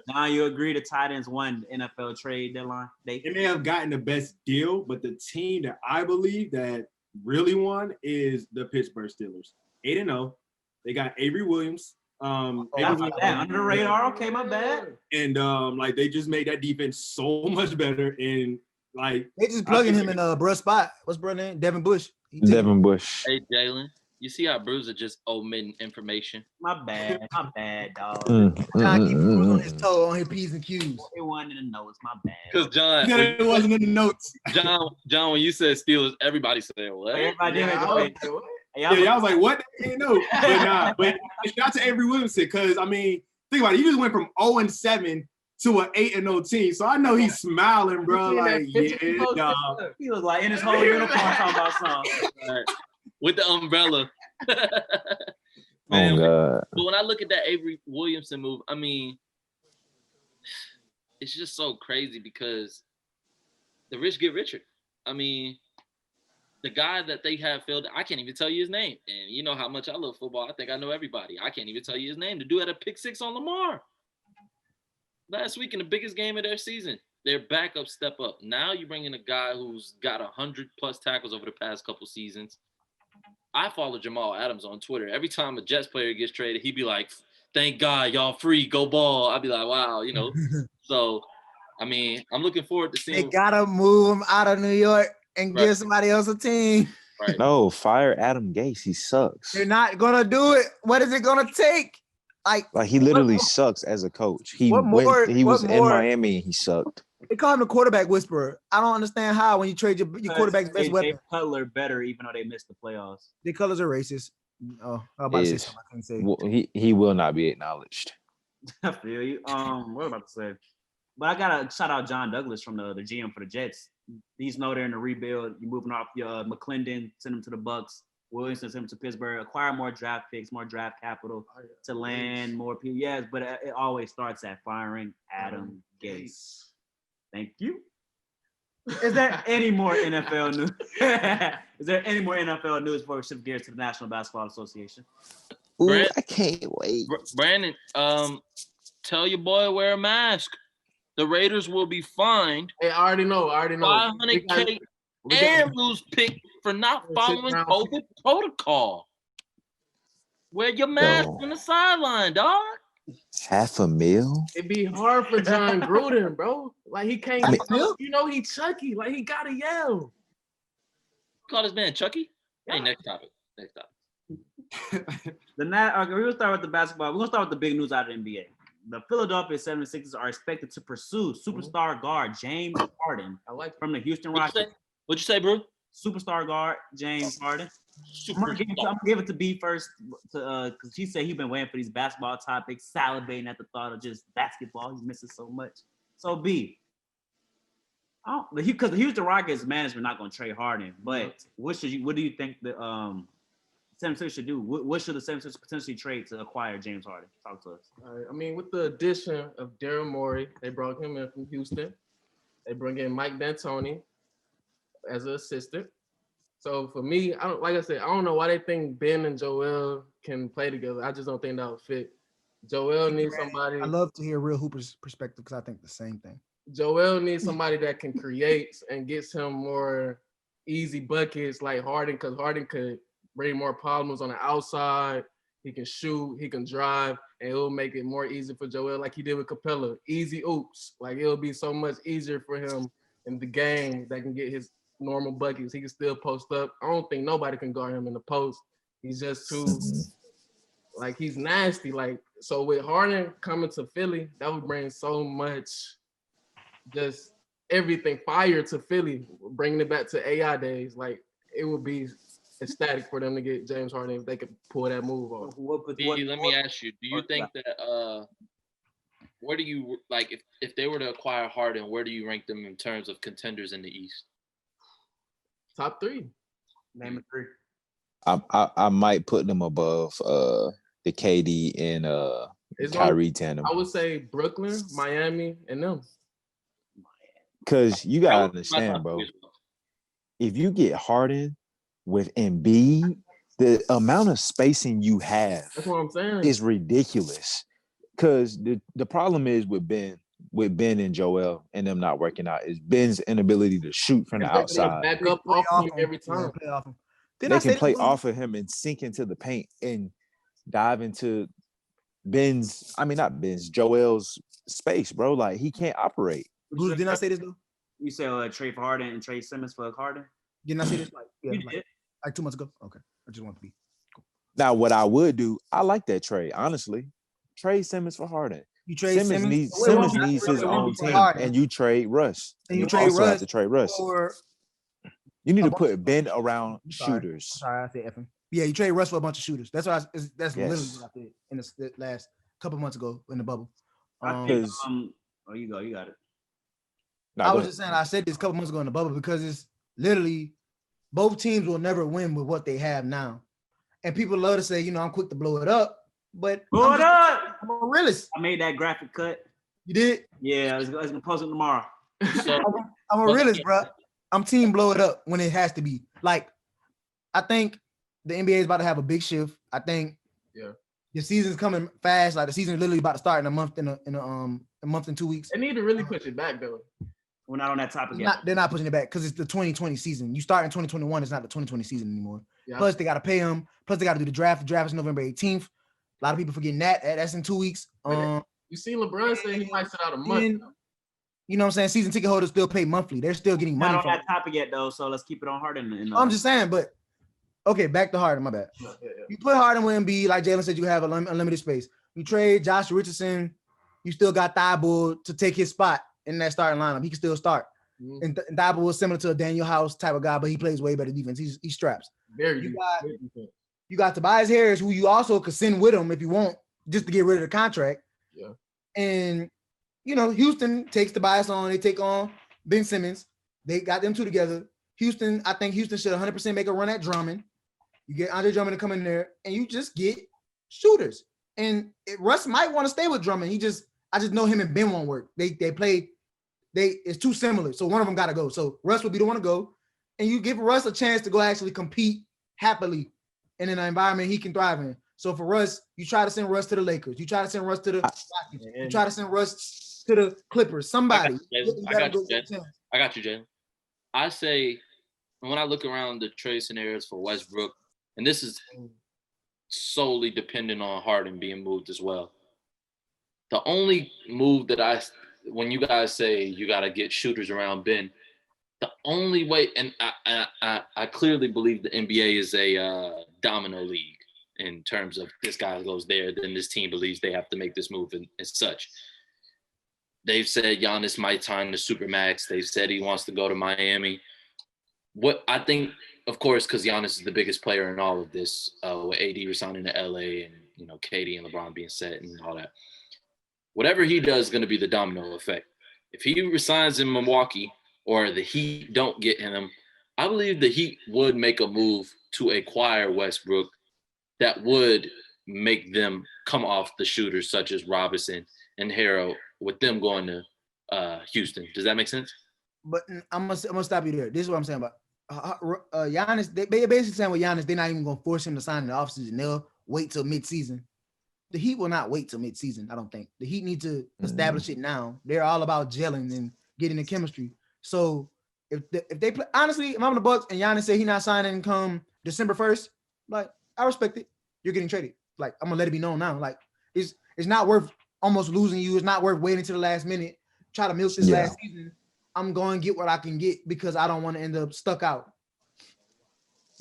Now you agree the Titans won NFL trade deadline? They may have gotten the best deal, but the team that I believe that really won is the Pittsburgh Steelers. 8-0. They got Avery Williams. Under the radar. Okay, my bad. And they just made that defense so much better. And they just plugging him in a bruh spot. What's bruh name? Devin Bush. Devin Bush. Hey Jalen. You see how Bruiser just omitting information? My bad, dog. John keep on his toe on his P's and Q's. It wasn't in the notes, my bad. Because John, it wasn't in the notes. John, when you said Steelers, everybody said what? Everybody I was like, what? They didn't know. But shout out to Avery Williamson because I mean, think about it. You just went from 0-7 to an 8-0 team. So I know he's smiling, bro. Like, yeah, dog. He was like in his whole uniform talking about something. Right. With the umbrella. Man, Oh God. but when I look at that Avery Williamson move, I mean, it's just so crazy because the rich get richer. I mean, the guy that they have filled, I can't even tell you his name. And you know how much I love football. I think I know everybody. I can't even tell you his name. The dude had a pick 6 on Lamar last week in the biggest game of their season. Their backup step up. Now you bring in a guy who's got 100+ tackles over the past couple seasons. I follow Jamal Adams on Twitter. Every time a Jets player gets traded, he'd be like, "Thank God, y'all free, go ball." I'd be like, "Wow," you know. So, I mean, I'm looking forward to seeing. They gotta move him out of New York and give somebody else a team. Right. No, fire Adam Gase. He sucks. They're not gonna do it. What is it gonna take? Like he literally sucks as a coach. He was in Miami and he sucked. They call him the quarterback whisperer. I don't understand how when you trade your quarterback's best weapon. Cutler better even though they missed the playoffs. The colors are racist. Oh, I was about to say something I couldn't say. Well, he will not be acknowledged. I feel you. What am I about to say? But I gotta shout out John Douglas from the GM for the Jets. He's know they're in the rebuild. You're moving off your McClendon, send him to the Bucks. Williamson send him to Pittsburgh. Acquire more draft picks, more draft capital to land more people. Yes, but it always starts at firing Adam Gase. Thank you. Is there any more NFL news? Is there any more NFL news before we shift gears to the National Basketball Association? Ooh, Brandon, I can't wait. Brandon, tell your boy wear a mask. The Raiders will be fined. Hey, I already know. $500K and lose pick for not following COVID protocol. Wear your mask on the sideline, dog. $500,000? It'd be hard for John Gruden, bro. Like he can't. You know he Chucky. Like he gotta yell. Call this man Chucky. Hey, next topic. Okay, we're gonna start with the basketball. We're gonna start with the big news out of the NBA. The Philadelphia 76ers are expected to pursue superstar guard James Harden from the Houston Rockets. What'd you say, bro? Superstar guard James Harden. I'm gonna give it to B first, because he said he's been waiting for these basketball topics, salivating at the thought of just basketball. He's missing so much. So B, because the Houston Rockets management not gonna trade Harden, but what do you think the 76ers should do? What should the 76ers potentially trade to acquire James Harden? Talk to us. All right. I mean, with the addition of Daryl Morey, they brought him in from Houston. They bring in Mike D'Antoni as an assistant. So for me, I don't know why they think Ben and Joel can play together. I just don't think that would fit. Joel needs somebody. I love to hear real Hooper's perspective because I think the same thing. Joel needs somebody that can create and gets him more easy buckets like Harden, because Harden could bring more problems on the outside. He can shoot, he can drive, and it'll make it more easy for Joel, like he did with Capella. Easy oops. Like it'll be so much easier for him in the game that can get his normal buckets. He can still post up. I don't think nobody can guard him in the post. He's just too, like, he's nasty. Like, so with Harden coming to Philly, that would bring so much, just everything fire to Philly, bringing it back to AI days. Like, it would be ecstatic for them to get James Harden if they could pull that move off. Let me ask you, do you think that where do you, like, if they were to acquire Harden, where do you rank them in terms of contenders in the East? Top 3. Name of 3. I might put them above the KD and Kyrie tandem. I would say Brooklyn, Miami, and them. Because you gotta understand, bro. If you get Harden with Embiid, the amount of spacing you have, that's what I'm saying, is ridiculous. Because the problem is with Ben and Joel and them not working out is Ben's inability to shoot from the outside. Back up off him every time. They can play off of him and sink into the paint and dive into Joel's space, bro. Like, he can't operate. Didn't I say this though? You said trade for Harden and trade Simmons for Harden? Didn't I say this like 2 months ago? Okay. I just want to be cool. Now, what I would do, I like that trade, honestly. Trade Simmons for Harden. You trade Simmons needs his own team, and you trade Russ. And you also have to trade Russ. You need to put Ben around shooters. Sorry, I said effing. Yeah, you trade Russ for a bunch of shooters. That's literally what I did in the last couple months ago in the bubble. I think Oh, you go. You got it. Nah, I go was ahead. just saying, I said this a couple months ago in the bubble because it's literally both teams will never win with what they have now. And people love to say, I'm quick to blow it up, but Blow it up. I'm a realist. I made that graphic cut. You did? Yeah, I was gonna post it tomorrow. So I'm a realist, bro. I'm team blow it up when it has to be. Like, I think the NBA is about to have a big shift. I think the season's coming fast. Like the season is literally about to start in a month a month and 2 weeks. They need to really push it back though. We're not on that topic yet. They're not pushing it back because it's the 2020 season. You start in 2021, it's not the 2020 season anymore. Yeah. Plus, they got to pay them. Plus, they got to do the draft. The draft is November 18th. A lot of people forgetting that. That's in 2 weeks. You see LeBron say he might sit out a month. You know what I'm saying? Season ticket holders still pay monthly. They're still getting money Not on from that topic yet, though. So let's keep it on Harden. I'm just saying, but okay, back to Harden. My bad. Yeah. You put Harden with Embiid, like Jalen said, you have unlimited space. You trade Josh Richardson, you still got Thibault to take his spot in that starting lineup. He can still start. Mm-hmm. And Thibault is similar to a Daniel House type of guy, but he plays way better defense. He straps. Very You got Tobias Harris, who you also could send with him if you want, just to get rid of the contract. Yeah. And Houston takes Tobias on. They take on Ben Simmons. They got them two together. I think Houston should 100% make a run at Drummond. You get Andre Drummond to come in there, and you just get shooters. And Russ might want to stay with Drummond. I just know him and Ben won't work. They play. It's too similar. So one of them got to go. So Russ would be the one to go, and you give Russ a chance to go actually compete happily in an environment he can thrive in. So for Russ, you try to send Russ to the Lakers. You try to send Russ to the Rockets. You try to send Russ to the Clippers. Somebody. I got you, Jalen. I say when I look around the trade scenarios for Westbrook, and this is solely dependent on Harden being moved as well. The only move that when you guys say you got to get shooters around Ben, the only way, and I clearly believe the NBA is a domino league in terms of this guy goes there, then this team believes they have to make this move and such. They've said Giannis might sign the Supermax. They've said he wants to go to Miami. What I think, of course, because Giannis is the biggest player in all of this, with AD resigning to LA and KD and LeBron being set and all that. Whatever he does is going to be the domino effect. If he resigns in Milwaukee or the Heat don't get him, I believe the Heat would make a move to acquire Westbrook that would make them come off the shooters such as Robinson and Harrell, with them going to Houston. Does that make sense? But I'm gonna stop you there. This is what I'm saying about Giannis. They basically saying with Giannis, they're not even gonna force him to sign in the offseason. They'll wait till mid-season. The Heat will not wait till mid-season. I don't think the Heat need to establish it now. They're all about gelling and getting the chemistry. So if they play, honestly, if I'm the Bucks and Giannis say he's not signing come December 1st, like I respect it. You're getting traded. Like I'm gonna let it be known now. Like it's not worth almost losing you. It's not worth waiting to the last minute. Try to milk this last season. I'm going to get what I can get because I don't want to end up stuck out.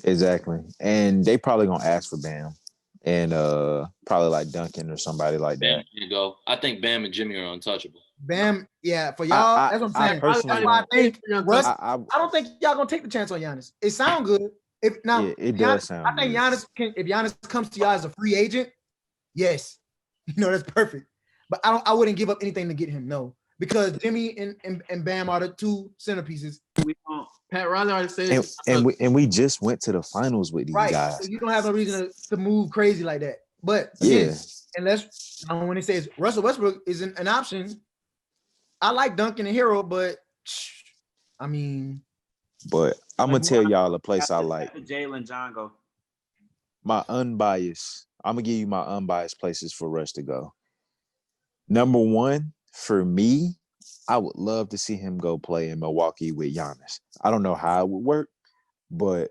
Exactly. And they probably going to ask for Bam and probably like Duncan or somebody like that. There you go. I think Bam and Jimmy are untouchable. Bam, yeah, for y'all, that's what I'm saying. I don't think y'all going to take the chance on Giannis. It sounds good. It does sound I think good. If Giannis comes to y'all as a free agent, yes, that's perfect. But I wouldn't give up anything to get him, no. Because Jimmy and Bam are the two centerpieces. Pat Riley already said, and we just went to the finals with these guys. So you don't have no reason to move crazy like that. But again, unless when it says Russell Westbrook isn't an option, I like Duncan and Hero, but I mean. But I'm gonna tell y'all a place I like. Jalen John go. I'm gonna give you my unbiased places for Russ to go. Number one. For me, I would love to see him go play in Milwaukee with Giannis. I don't know how it would work, but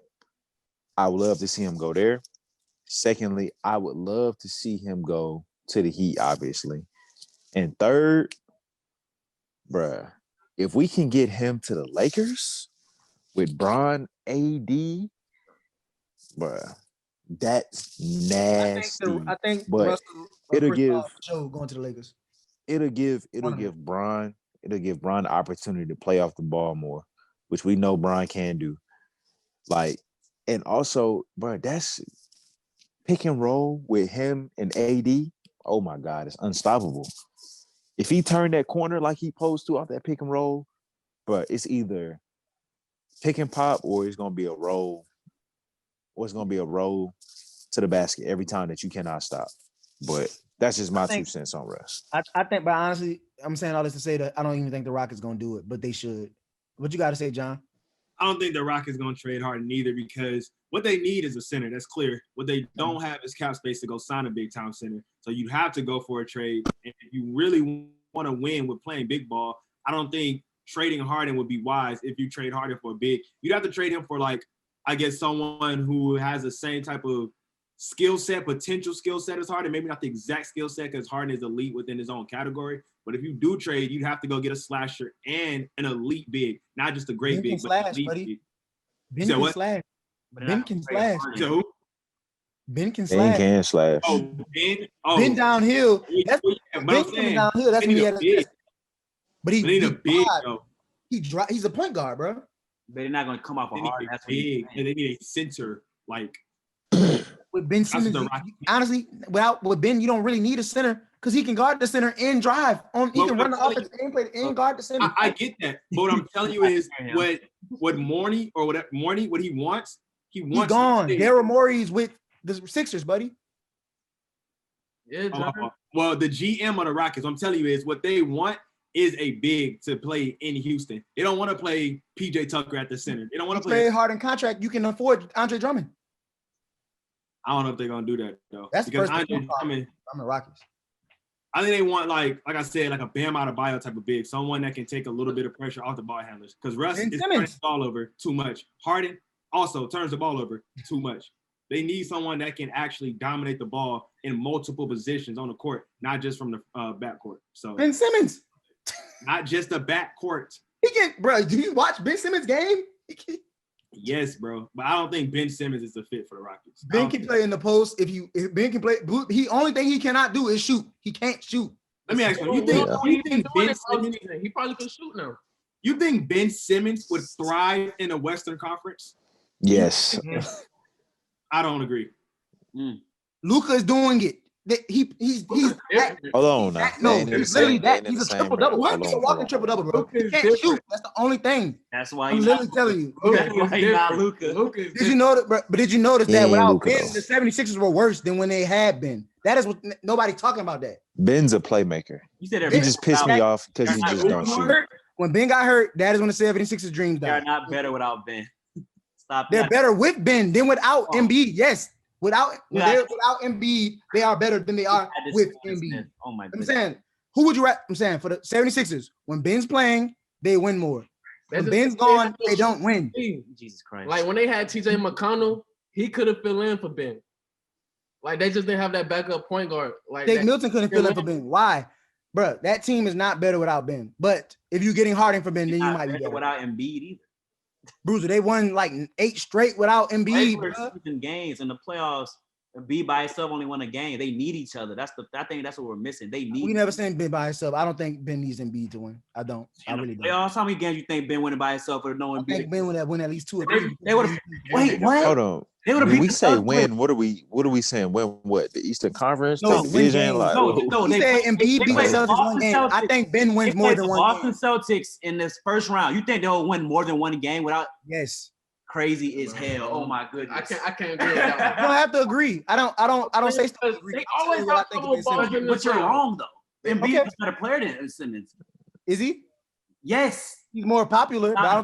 I would love to see him go there. Secondly, I would love to see him go to the Heat, obviously. And third, bruh, if we can get him to the Lakers with Bron, AD, bruh, that's nasty. I think but Russell, it'll give Joe going to the Lakers. It'll give Bron the opportunity to play off the ball more, which we know Bron can do. Like, and also, bro, that's pick and roll with him and AD. Oh my God, it's unstoppable. if he turned that corner like he posed to off that pick and roll, but it's either pick and pop or it's gonna be a roll, or it's gonna be a roll to the basket every time that you cannot stop. But that's just my 2 cents on Russ. I think, but honestly, I'm saying all this to say that I don't even think the Rockets gonna do it, but they should. What you got to say, John? I don't think the Rockets going to trade Harden either because what they need is a center. That's clear. What they don't have is cap space to go sign a big-time center. So you have to go for a trade. And if you really want to win with playing big ball, I don't think trading Harden would be wise if you trade Harden for a big. You'd have to trade him for, like, I guess someone who has the same type of skill set, potential skill set as Harden. Maybe not the exact skill set because Harden is elite within his own category. But if you do trade, you'd have to go get a slasher and an elite big, not just a great big, but an elite big. Ben can slash. Ben can slash. So Ben can slash. Ben can slash. Oh, Ben. Oh, Ben downhill. That's Ben coming downhill. That's when he had big. But he need a big though. He's a point guard, bro. But they're not going to come off a hard. That's big. And they need a center like. With Ben Simmons, honestly, with Ben, you don't really need a center because he can guard the center and drive. He can run the offense and play and guard the center. I get that, but what I'm telling you is what Morney or what he wants. He's gone. Daryl Morey's with the Sixers, buddy. Yeah, well, the GM on the Rockets, I'm telling you, is what they want is a big to play in Houston. They don't want to play PJ Tucker at the center. They don't want to play I don't know if they're gonna do that though. That's because Andre Drummond. I'm the Rockets. I think they want like I said, like a Bam Adebayo type of big, someone that can take a little bit of pressure off the ball handlers. Because Russ is turning the ball over too much. Harden also turns the ball over too much. They need someone that can actually dominate the ball in multiple positions on the court, not just from the backcourt. So Ben Simmons, not just the backcourt. He can, bro. Do you watch Ben Simmons' game? Yes, bro. But I don't think Ben Simmons is the fit for the Rockets. Ben can play in the post. If Ben can play, only thing he cannot do is shoot. He can't shoot. Let me ask you. You think Ben Simmons? He probably could shoot now. You think Ben Simmons would thrive in the Western Conference? Yes. I don't agree. Luka is doing it. He's hold on now. No, he's literally that. He's a triple double. He's a walking triple double, bro. He can't shoot. That's the only thing. That's why I'm literally telling you. Not Luka. Did you know that? But did you notice that without Ben, the 76ers were worse than when they had Ben? That is what nobody talking about. That Ben's a playmaker. You said he just pissed me off because he just don't shoot. When Ben got hurt, that is when the 76ers dreams died. They're not better without Ben. Stop. They're better with Ben than without Embiid. Yes. Without Embiid, they are better than they are with Embiid. Oh my God. I'm saying, who would you rather? I'm saying for the 76ers, when Ben's playing, they win more. When Ben's gone, they don't win. Jesus Christ. Like when they had TJ McConnell, he could have filled in for Ben. Like they just didn't have that backup point guard. Like Dave Milton couldn't fill in for Ben. Why? Bro, that team is not better without Ben. But if you're getting Harden for Ben, then you might be better. Without Embiid either. Bruiser, they won like 8 straight without Embiid. Season games in the playoffs. Embiid by itself only won a game. They need each other. I think that's what we're missing. They need. We never seen Ben by himself. I don't think Ben needs Embiid to win. I don't. I really don't. Playoffs, how many games you think Ben winning by himself or no Embiid? I think Ben would have win at least 2 or 3. They would have. Wait, what? Hold on. They would have. We say win. What are we saying? Win what? The Eastern Conference? No, division? Like, no. He said Embiid beat the Celtics one game. I think Ben wins more than one game. Boston Celtics in this first round. You think they'll win more than one game without? Yes. Crazy as hell. Oh my goodness. I can't agree with that one. You don't have to agree. I don't say stuff. They always talk about Boston, but you're wrong though. Embiid is a better player than Simmons. Is he? Yes. He's more popular, but I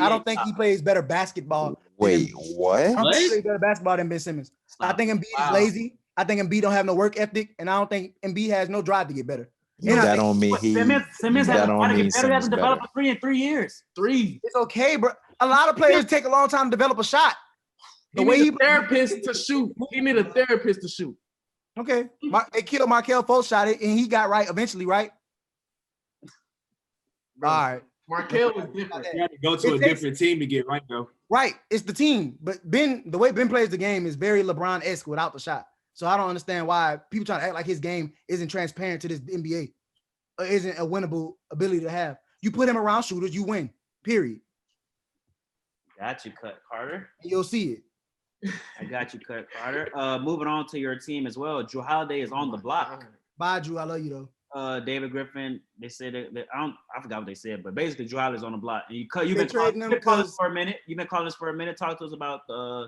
don't think he plays better basketball. Wait, what? I don't think he plays better basketball than Ben Simmons. I think Embiid is lazy. I think Embiid don't have no work ethic, and I don't think Embiid has no drive to get better. That don't mean he. Simmons that don't mean better. He hasn't developed a 3 in 3 years. 3. It's okay, bro. A lot of players take a long time to develop a shot. The way he therapist to shoot. He need a therapist to shoot. Okay. They killed Markelle Fultz shot it, and he got right eventually, right? Bro, all right. Markelle was different. You have to go to a different team to get right, though. Right. It's the team. But the way Ben plays the game is very LeBron-esque without the shot. So I don't understand why people trying to act like his game isn't transparent to this NBA or isn't a winnable ability to have. You put him around shooters, you win. Period. Got you, Cut Carter. You'll see it. I got you, Cut Carter. Moving on to your team as well. Jrue Holiday is on the block. Bye, Jrue. I love you, David Griffin. They said that I forgot what they said, but basically Jrue Holiday's on the block. And you've They're been trading him calling us because for a minute. You've been calling us for a minute. Talk to us about the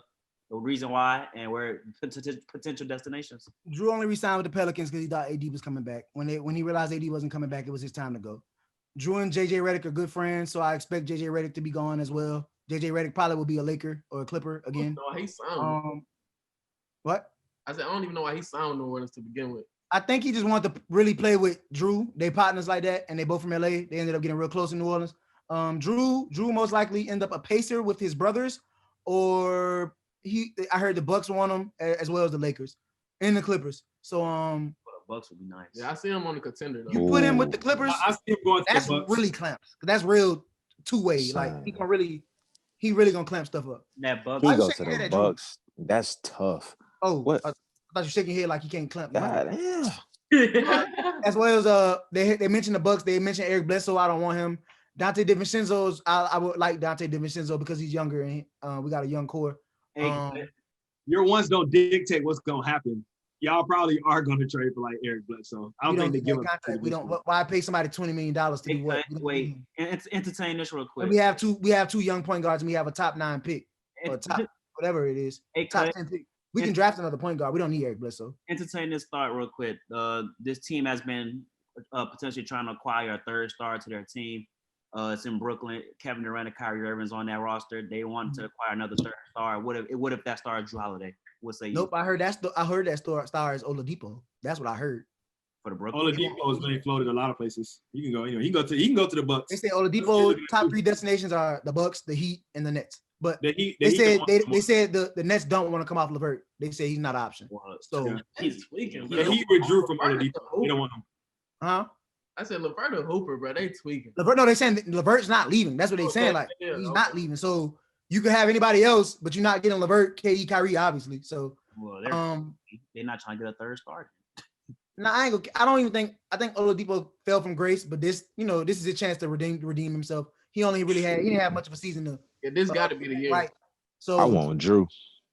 reason why and where potential destinations. Jrue only resigned with the Pelicans because he thought AD was coming back. When he realized AD wasn't coming back, it was his time to go. Jrue and JJ Redick are good friends, so I expect JJ Redick to be gone as well. JJ Redick probably will be a Laker or a Clipper again. No, he signed. What? I said I don't even know why he signed New Orleans to begin with. I think he just wanted to really play with Jrue. They partners like that, and they both from LA. They ended up getting real close in New Orleans. Jrue most likely end up a Pacer with his brothers, or I heard the Bucks want him as well as the Lakers and the Clippers. So The Bucks would be nice. Yeah, I see him on the contender though. you put him with the Clippers. I see him going to That's the Bucks. really clamps. That's real two-way. Like he really gonna clamp stuff up. That Bucks. He Why you goes to shaking your the head at Jrue? Bucks. That's tough. Oh, What? I thought you shaking your head like you can't clamp. God damn. As well as they mentioned the Bucks. They mentioned Eric Bledsoe. I don't want him. Dante DiVincenzo's. I would like Dante DiVincenzo because he's younger and we got a young core. Your ones don't dictate what's gonna happen. Y'all probably are gonna trade for like Eric Bledsoe. I don't think they give up. We don't. Why pay somebody $20 million to do what? Wait, entertain this real quick. And we have two young point guards and we have a top 9 pick or top whatever it is. Top 10 pick. We can draft another point guard. We don't need Eric Bledsoe. Entertain this thought real quick. This team has been potentially trying to acquire a third star to their team. It's in Brooklyn. Kevin Durant and Kyrie Irving's on that roster. They want to acquire another third star. What if that star is Jrue Holiday? What say you? Nope. I heard that star is Oladipo. That's what I heard. For the Brooklyn. Oladipo has been floated a lot of places. You can go anywhere. He can go to the Bucks. They say Oladipo top 3 destinations are the Bucks, the Heat, and the Nets. But they said the Nets don't want to come off LeVert. They say he's not an option. So he's tweaking. Yeah, he withdrew from Oladipo. They don't want him. Huh? I said LeVert or Hooper, bro. They tweaking. LeVert, no, they saying LeVert's not leaving. That's what they saying. Like he's not leaving. So you could have anybody else, but you're not getting LeVert, KD, Kyrie, obviously. So they're not trying to get a third star. No, I think Oladipo fell from grace, but this is a chance to redeem himself. He didn't have much of a season to. Yeah, this got to be the year. Right. So I want Jrue.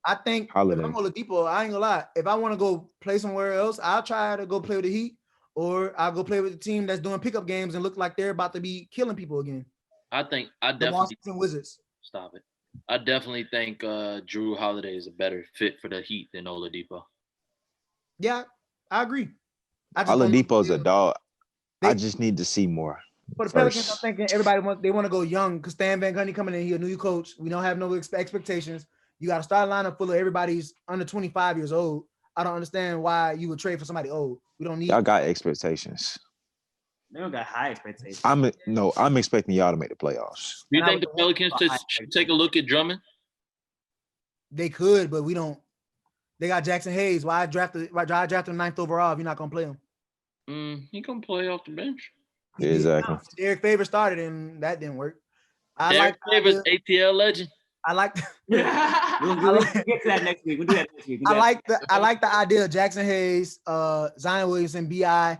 I think Holiday. if I'm Oladipo, I ain't gonna lie. If I want to go play somewhere else, I'll try to go play with the Heat, or I'll go play with the team that's doing pickup games and look like they're about to be killing people again. I definitely Washington Wizards. Stop it. I definitely think Jrue Holiday is a better fit for the Heat than Oladipo. Yeah, I agree. Oladipo's a dog. I just need to see more. For the Pelicans, I'm thinking everybody want to go young because Stan Van Gundy coming in here, new coach. We don't have no expectations. You got to start a lineup full of everybody's under 25 years old. I don't understand why you would trade for somebody old. We don't need. Y'all got expectations. They don't got high expectations. I'm expecting y'all to make the playoffs. Do you think the Pelicans should take a look at Drummond? They could, but we don't. They got Jackson Hayes. Why draft him 9th overall if you're not gonna play him? He gonna play off the bench. Yeah, exactly. Derek Favors started and that didn't work. Derek Favors, ATL legend. We'll get to that next week. We'll do that next week. I like the idea of Jackson Hayes, Zion Williamson, BI,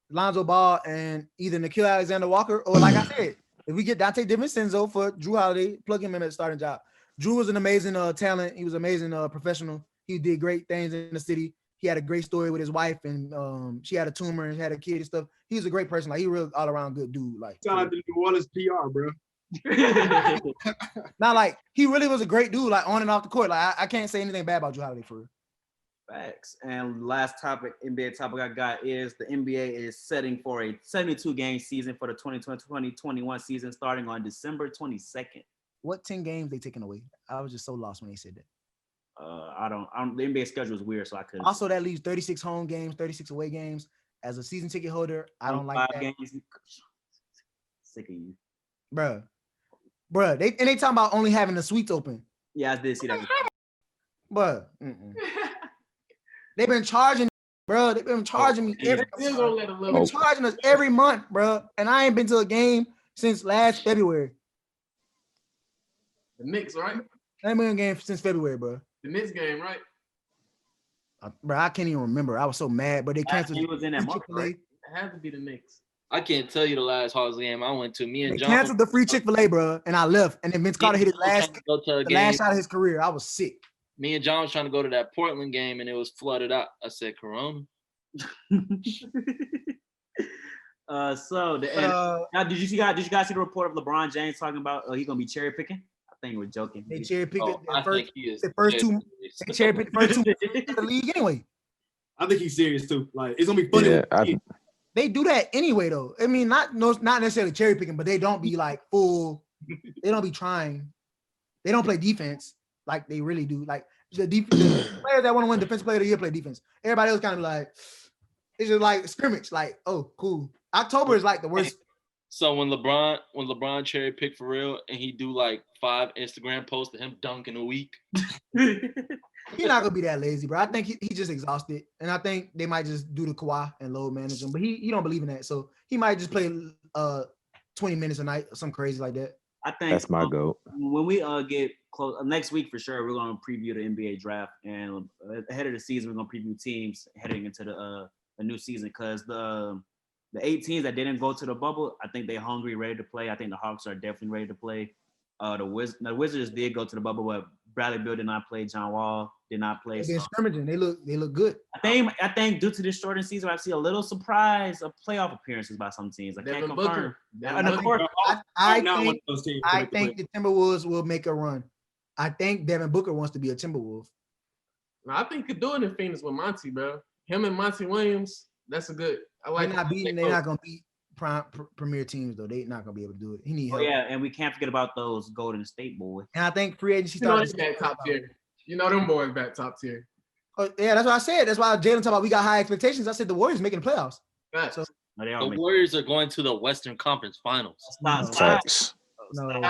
Lonzo Ball, and either Nickeil Alexander-Walker, or like I said, if we get Dante DiVincenzo for Jrue Holiday, plug him in at starting job. Jrue was an amazing talent. He was an amazing professional. He did great things in the city. He had a great story with his wife, and she had a tumor and had a kid and stuff. He was a great person. Like he real all around good dude. Like shout out to New Orleans PR, bro. Now, like he really was a great dude, like on and off the court. Like I can't say anything bad about Jrue Holiday for real. Facts. And last topic, NBA topic I got is the NBA is setting for a 72-game season for the 2020-2021 season starting on December 22nd. What 10 games they taking away? I was just so lost when they said that. The NBA schedule is weird, so I couldn't. Also, that leaves 36 home games, 36 away games. As a season ticket holder, I don't like that. Games. Sick of you, bruh. They talking about only having the suites open. Yeah, I did see that. But they've been charging, bro. They've been charging me every. They've been charging us every month, bro. And I ain't been to a game since last February. The Knicks, right? I ain't been in a game since February, bro. The Knicks game, right? Bro, I can't even remember. I was so mad, but they canceled. He was in that month, right? It had to be the Knicks. I can't tell you the last Hawks game I went to. Me and John canceled the free Chick-fil-A, bro, and I left. And then Vince Carter hit his last shot of his career. I was sick. Me and John was trying to go to that Portland game, and it was flooded out. I said, Corona. Now, did you guys see the report of LeBron James talking about he's gonna be cherry picking? I think we're joking. They cherry picked I think he is. the first two. They cherry picked the first two of the league anyway. I think he's serious too. Like it's gonna be funny. Yeah, They do that anyway, though. I mean, not necessarily cherry picking, but they don't be like full. They don't be trying. They don't play defense like they really do. Like the players that want to win Defensive Player of the Year play defense. Everybody else kind of like it's just like scrimmage. Like, oh, cool. October is like the worst. So when LeBron cherry pick for real, and he do like 5 Instagram posts of him dunking a week. He's not gonna be that lazy, bro. I think he just exhausted, and I think they might just do the Kawhi and load manage him. But he don't believe in that, so he might just play 20 minutes a night or something crazy like that. I think that's my goat. When we get close next week for sure, we're gonna preview the NBA draft, and ahead of the season, we're gonna preview teams heading into the new season because the 8 teams that didn't go to the bubble, I think they're hungry, ready to play. I think the Hawks are definitely ready to play. The Wizards did go to the bubble, but Bradley Beal did not play. John Wall did not play. They're scrimmaging. They look good. I think due to this shortened season, I see a little surprise of playoff appearances by some teams. I can't confirm. I think the Timberwolves will make a run. I think Devin Booker wants to be a Timberwolf. I think he could do it in Phoenix with Monty, bro. Him and Monty Williams, that's a good. I like. They're not gonna beat premier teams though. They're not gonna be able to do it. He needs help. Yeah, and we can't forget about those Golden State boys. And I think free agency starts back top tier. You know them boys back top tier. Oh yeah, that's what I said. That's why Jalen talked about we got high expectations. I said the Warriors making the playoffs. Right. So the Warriors are going to the Western Conference Finals. Facts. No.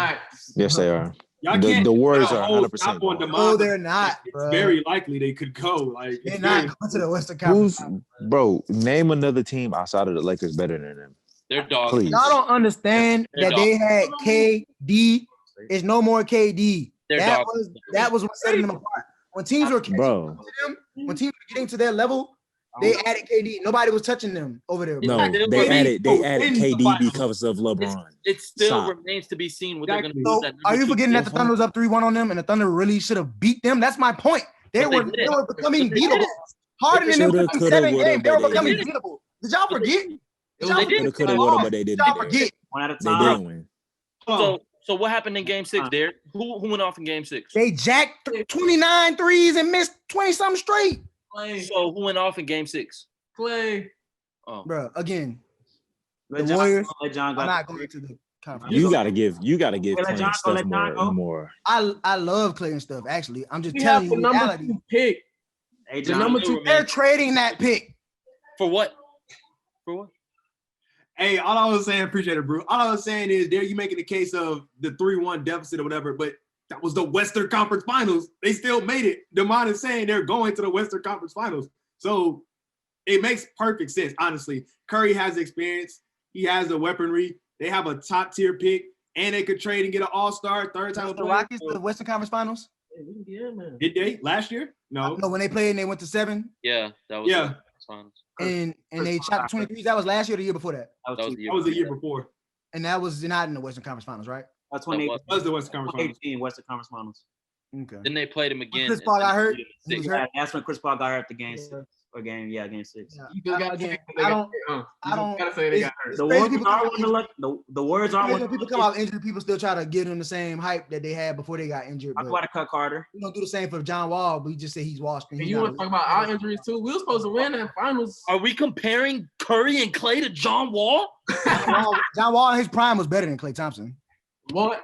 Yes, they are. The Warriors are 100%. No, they're not. Bro. It's very likely they could go. Like they're not going to the Western Conference. Bro, name another team outside of the Lakers better than them. They're dogs. Please. Y'all don't understand that they had KD. It's no more KD. That was what setting them apart. When teams were getting to their level, they added KD. Nobody was touching them over there. No, they added KD because of LeBron. It still remains to be seen what they're going to do. Are you forgetting that the Thunder was up 3-1 on them, and the Thunder really should have beat them? That's my point. They were becoming beatable. Harden and them in 7 games, they were becoming beatable. Did y'all forget? They could have won, but they didn't. Y'all forget. One at a They time. didn't win. So what happened in Game 6, Derek? Who went off in Game 6? They jacked 29 threes and missed 20-something straight. So who went off in Game 6? Clay. Oh, bro, again, The Warriors. John I'm not going to the conference. You gotta give Clay John stuff go. more. I love Clay and stuff. Actually, I'm just telling you the reality. Number 2 pick. Hey, The John, number 2 They're trading that pick. for what? For what? Hey, all I was saying, appreciate it, bro. All I was saying is, there you making the case of the 3-1 deficit or whatever, but that was the Western Conference Finals. They still made it. Demond is saying they're going to the Western Conference Finals. So it makes perfect sense, honestly. Curry has experience. He has the weaponry. They have a top-tier pick, and they could trade and get an all-star, third-time The Rockets, the Western Conference Finals. Yeah, man. Did they last year? No. No, when they played and they went to 7. Yeah, that was the Finals. And they shot 23s. That was last year or the year before that. That was the year before. And that was not in the Western Conference Finals, right? That's 2018. That was the Western Conference Finals. 2018 Western Conference Finals. Okay. Then they played him again. Chris Paul got hurt. He was hurt. That's when Chris Paul got hurt the game 6 or game 6. Yeah. You just gotta Again, say they got hurt. I don't. Gotta say they got hurt. The crazy Warriors people are come one to look. The Warriors are one. When people come out injured, people still try to give them the same hype that they had before they got injured. I'm about to cut Carter. We don't do the same for John Wall, but we just say he's washed. And you want to talk about our injuries too? We were supposed to win that finals. Are we comparing Curry and Clay to John Wall? John Wall in his prime was better than Klay Thompson. What?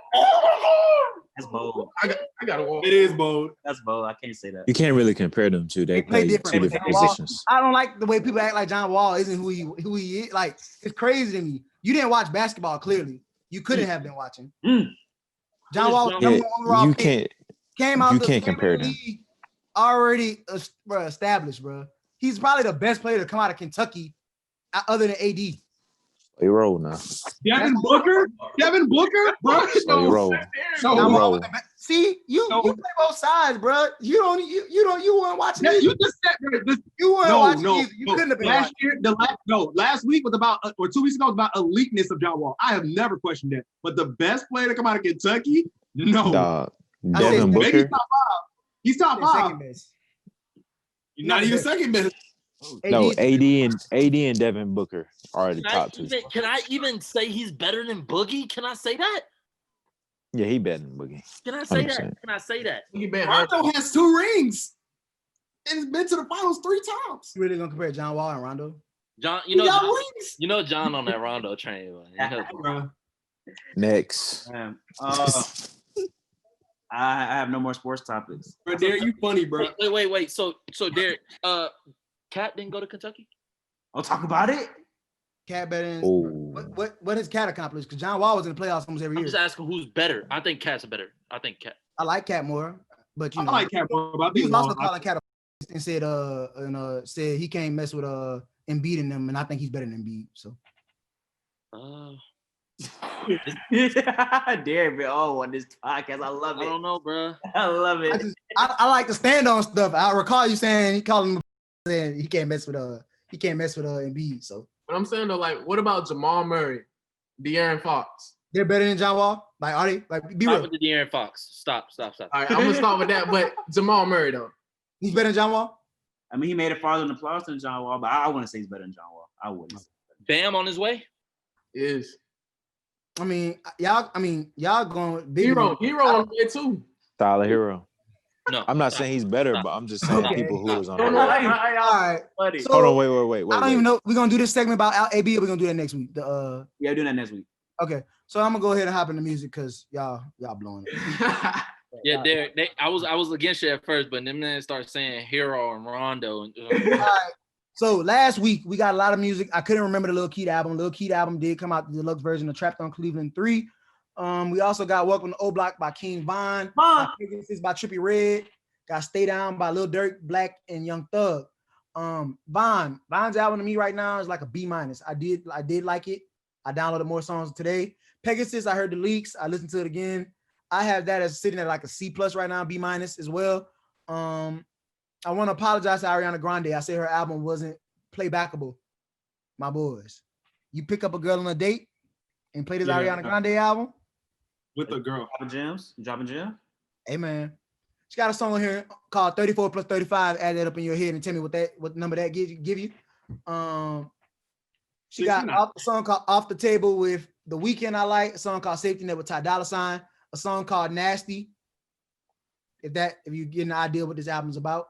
That's bold. I got to walk. It is bold. That's bold. I can't say that. You can't really compare them two. They play two different positions. I don't like the way people act like John Wall isn't who he is. Like, it's crazy to me. You didn't watch basketball, clearly. You couldn't have been watching. John Wall, you can't. Came out. You can't compare them. Already established, bro. He's probably the best player to come out of Kentucky, other than AD. They roll now. Devin Booker, bro. Roll. See, you play both sides, bro. You weren't watching. Yeah, you just said you weren't watching either. You couldn't have been last year. Last week was about, or 2 weeks ago was about eliteness of John Wall. I have never questioned that. But the best player to come out of Kentucky, no. Devin Booker. He's top 5. He's top 5. Second best. Not even second best. No, AD and Devin Booker are the top two. Can I even say he's better than Boogie? Can I say that? Yeah, he better than Boogie. Can I say 100%. that? Can I say that? Rondo has 2 rings and has been to the finals 3 times. You really gonna compare John Wall and Rondo? John, He got rings. John on that Rondo train. Bro. Next. I have no more sports topics. Bro, Derek, you funny, bro. Wait. So Derek, Cat didn't go to Kentucky? I'll talk about it. Cat better than Oh. what has Cat accomplished? Because John Wall was in the playoffs almost every I'm year. just asking who's better. I think Cat's better. I think Cat. I like Cat more, but you know, I like Cat more, but I he think was also calling Cat and said he can't mess with Embiid in them, and I think he's better than Embiid. So Derek been on this podcast. I love it. I don't know, bro. I love it. I like to stand on stuff. I recall you saying he calling him saying he can't mess with Embiid. So But I'm saying though, like, what about Jamal Murray, De'Aaron Fox? they're better than John Wall. Like, are they? Like, be Stop real. with the De'Aaron Fox. Stop. All right, I'm gonna start with that. But Jamal Murray though, He's better than John Wall. I mean, he made it farther in the playoffs than John Wall, but I wouldn't say he's better than John Wall. I wouldn't. Bam on his way. is I mean, y'all going big. hero on there too. Tyler Hero. No, I'm not saying he's better, but I'm just saying Okay. people who was on Don't the know. All right. Buddy. So, Hold on, wait. I don't even know. We're gonna do this segment about AB, or we're gonna do that next week. Yeah, we're doing that next week. Okay. So I'm gonna go ahead and hop into music because y'all blowing it. Yeah, Derek. I was against you at first, but then they start saying Hero and Rondo. And, All right. So last week we got a lot of music. I couldn't remember the Lil Keat album. Lil Keat album did come out, the deluxe version of Trapped on Cleveland 3. We also got Welcome to O Block by King Von. Pegasus by Trippie Redd. Got Stay Down by Lil Durk, Black, and Young Thug. Von's album to me right now is like a B-. I did like it. I downloaded more songs today. Pegasus, I heard the leaks. I listened to it again. I have that as sitting at like a C+ right now, B- as well. I want to apologize to Ariana Grande. I said her album wasn't playbackable. My boys, you pick up a girl on a date and play this Ariana Grande album with a girl. Dropping gems. Hey man, she got a song on here called 34 plus 35. Add that up in your head and tell me what number that give you. She got a song called Off the Table with The Weeknd. I like a song called Safety Net with Ty Dolla $ign. A song called Nasty. If you get an idea what this album's about.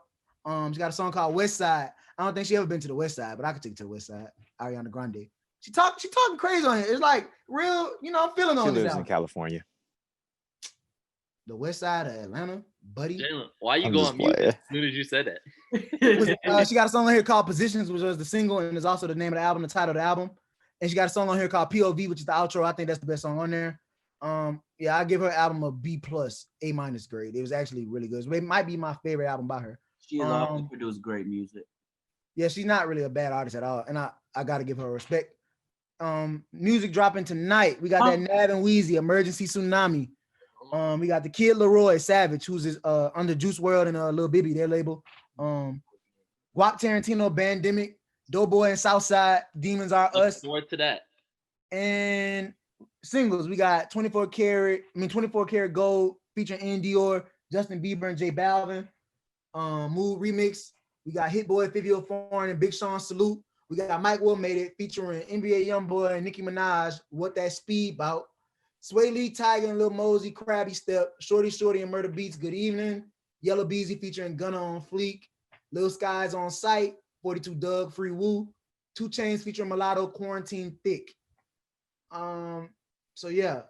She got a song called West Side. I don't think she ever been to the West Side, but I could take it to the West Side. Ariana Grande. She talking crazy on it. It's like real, I'm feeling on She this lives album. in California. The West Side of Atlanta, buddy. Jalen, why you I'm going just mute playing. as soon as you said that? She got a song on here called Positions, which was the single, and is also the name of the album, the title of the album. And she got a song on here called POV, which is the outro. I think that's the best song on there. I give her album a B+, A- grade. It was actually really good. It might be my favorite album by her. She always produced great music. Yeah, she's not really a bad artist at all, and I got to give her respect. Music dropping tonight. We got that Nav and Wheezy, Emergency Tsunami. We got the Kid Leroy Savage, who's under Juice WRLD and Lil Bibby, their label. Guap Tarantino, Bandemic, Doughboy and Southside, Demons Are Us. More to that. And singles, we got 24 Karat Gold featuring N Dior, Justin Bieber, and J Balvin. Mood Remix. We got Hit Boy, Fivio Foreign, and Big Sean Salute. We got Mike Will Made It featuring NBA Youngboy and Nicki Minaj. What That Speed Bout. Sway Lee, Tiger, and Lil Mosey, Krabby Step, Shorty, and Murder Beats, Good Evening. Yellow Beezy featuring Gunna on Fleek. Lil Skies on Sight, 42 Doug, Free Woo. 2 Chainz featuring Mulatto, Quarantine Thick. So yeah,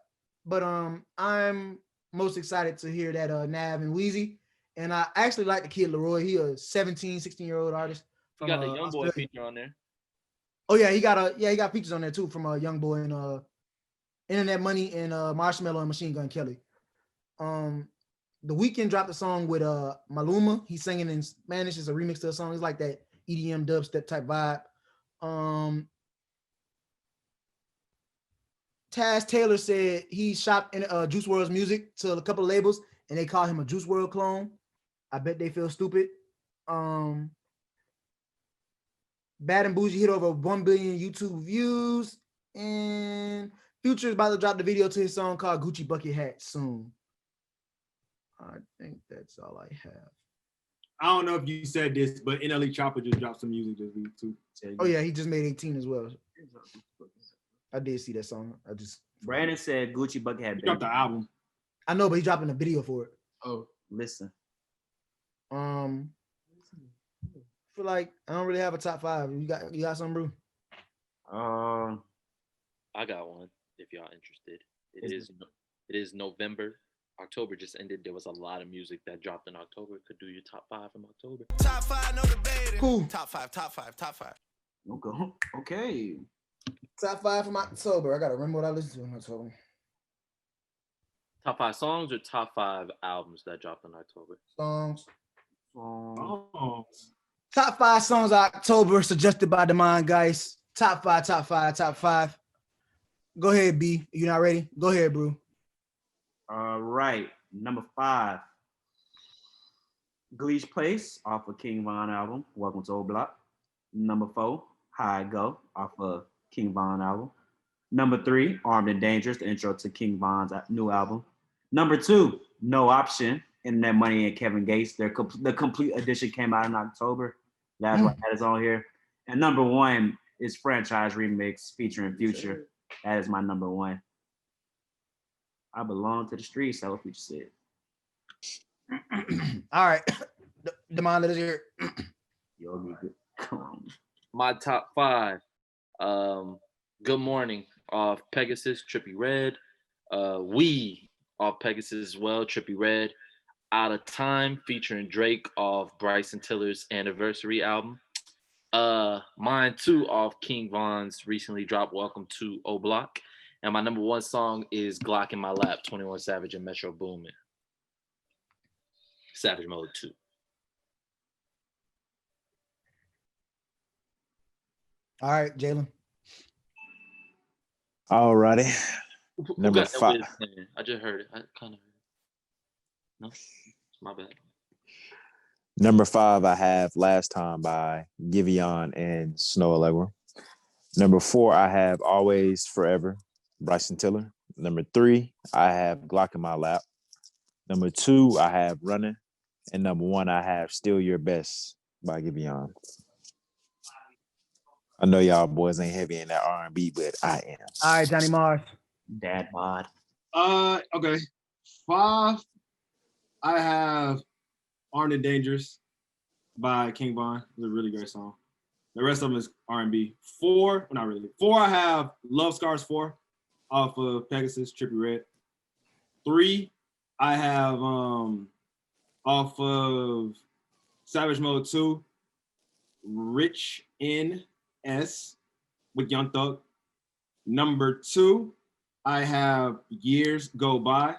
but I'm most excited to hear that Nav and Wheezy. And I actually like the Kid Leroy. He a 17, 16-year-old artist. You got the Young Boy feature on there. Oh yeah, he got features on there too from Young Boy and Internet Money and Marshmello and Machine Gun Kelly. The Weeknd dropped a song with Maluma. He's singing in Spanish. It's a remix to a song. It's like that EDM dubstep type vibe. Taz Taylor said he shopped in Juice WRLD's music to a couple of labels and they call him a Juice WRLD clone. I bet they feel stupid. Bad and Bougie hit over 1 billion YouTube views, and Future is about to drop the video to his song called Gucci Bucket Hat soon. I think that's all I have. I don't know if you said this, but NLE Chopper just dropped some music this week too. Oh yeah, he just made 18 as well. I did see that song. Brandon said Gucci Bucket had He dropped the album. I know, but he's dropping a video for it. Oh, Listen. I feel like I don't really have a top 5. You got something, bro? I got one if y'all interested. It is November. October just ended. There was a lot of music that dropped in October. Could do your top 5 from October. Top 5, no debating. Cool. Top 5. Okay. Top 5 from October. I gotta remember what I listened to in October. Top 5 songs or top 5 albums that dropped in October? Songs. Oh. Top 5 songs of October suggested by the mind, guys. Top 5. Go ahead, B. You not ready? Go ahead, bro. All right. Number 5. Gleesh Place off of King Von album. Welcome to Old Block. Number 4, High Go off of King Von album. Number 3, Armed and Dangerous, the intro to King Von's new album. Number 2, No Option, Internet Money and Kevin Gates. The complete edition came out in October. That's why that is on here. And number 1 is Franchise Remix featuring Future. That is my number 1. I belong to the streets. That's what Future said. All right. The mind that is here. Yo, nigga. Come on. My top 5. Good Morning off Pegasus, Trippie Redd. We off Pegasus as well, Trippie Redd. Out of Time featuring Drake off Bryson Tiller's Anniversary album. Mine too off King Von's recently dropped Welcome to O Block. And my number 1 song is Glock in My Lap, 21 Savage and Metro Boomin. Savage Mode 2. All right, Jalen. All righty. Who Number got that 5. Wiz playing? I just heard it. I kind of heard it. No? My bad. Number 5, I have Last Time by Giveon and Snow Allegra. Number 4, I have Always Forever, Bryson Tiller. Number 3, I have Glock in My Lap. Number 2, I have Running. And number 1, I have Still Your Best by Giveon. I know y'all boys ain't heavy in that R&B, but I am. All right, Johnny Mars. Dad bod. Okay. 5, I have Armed and Dangerous by King Von. It's a really great song. The rest of them is R&B. 4, not really. 4, I have Love Scars 4 off of Pegasus, Trippie Redd. 3, I have off of Savage Mode 2, Rich N.S. with Young Thug. Number 2, I have Years Go By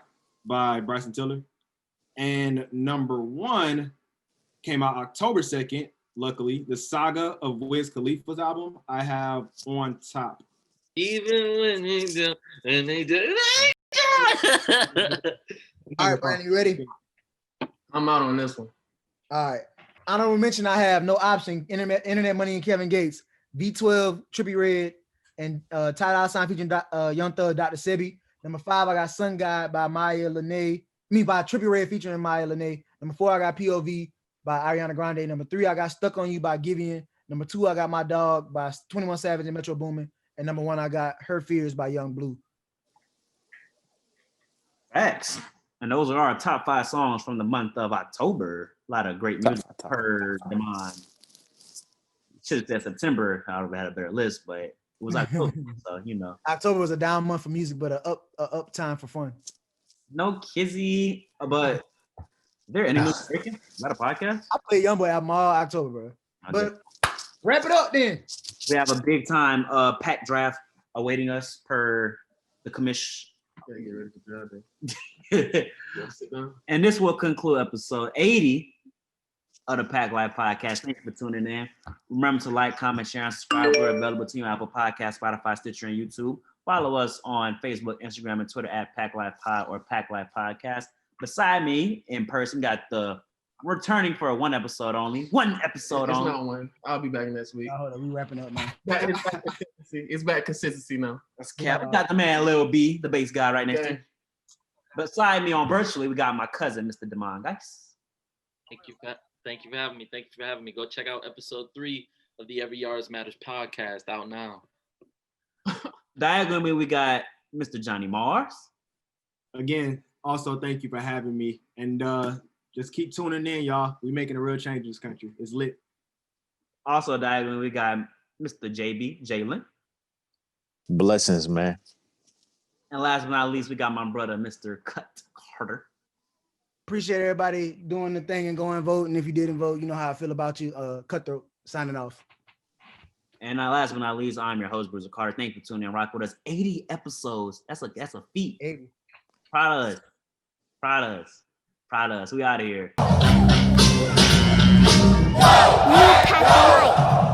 Bryson Tiller. And number 1 came out October 2nd, luckily, the Saga of Wiz Khalifa's album I have on top. Even when they do, and they do. All right, Brandon, you ready? I'm out on this one. All right. Honorable mention, I have No Option, Internet Money and Kevin Gates, V12, Trippie Redd, and Ty Dolla $ign featuring Young Thug, Dr. Sebi. Number 5, I got Sun God by Maya Lene. By Trippie Redd featuring Maya Lene. Number 4, I got POV by Ariana Grande. Number 3, I got Stuck on You by Giveon. Number 2, I got My Dog by 21 Savage and Metro Boomin. And number 1, I got Her Fears by Young Blue. Facts. And those are our top 5 songs from the month of October. A lot of great music per demand. Should have said September. I would have had a better list, but it was October, so you know. October was a down month for music, but a up time for fun. No Kizzy, but is there any music breaking? Is that a podcast? I played Youngboy album all October, bro. But wrap it up then. We have a big time PACT draft awaiting us per the commission. And this will conclude episode 80 of the PACT Live Podcast. Thank you for tuning in. Remember to like, comment, share, and subscribe. We're available to you on Apple Podcasts, Spotify, Stitcher, and YouTube. Follow us on Facebook, Instagram, and Twitter at PACT Live Pod or PACT Live Podcast. Beside me in person, got the returning for one episode only. It's not one. I'll be back next week. Hold on, we wrapping up now. It's back consistency now. That's cap. We got the man Lil B, the bass guy, right next to me. Beside me on virtually, we got my cousin, Mr. Demond. Guys. Thank you, Pat. Thank you for having me. Thank you for having me. Go check out episode 3 of the Every Yards Matters podcast out now. Diagonally, we got Mr. Johnny Mars. Again, also thank you for having me. And just keep tuning in, y'all. We making a real change in this country. It's lit. Also, diagonally, we got Mr. JB, Jalen. Blessings, man. And last but not least, we got my brother, Mr. Cut Carter. Appreciate everybody doing the thing and going vote. And if you didn't vote, you know how I feel about you. Cutthroat signing off. And last but not least, I'm your host, Bruce Carter. Thank you for tuning in. Rock with us. 80 episodes. That's a feat. 80. Proud of us. Proud of us. Proud of us. We out of here. New Pack Light.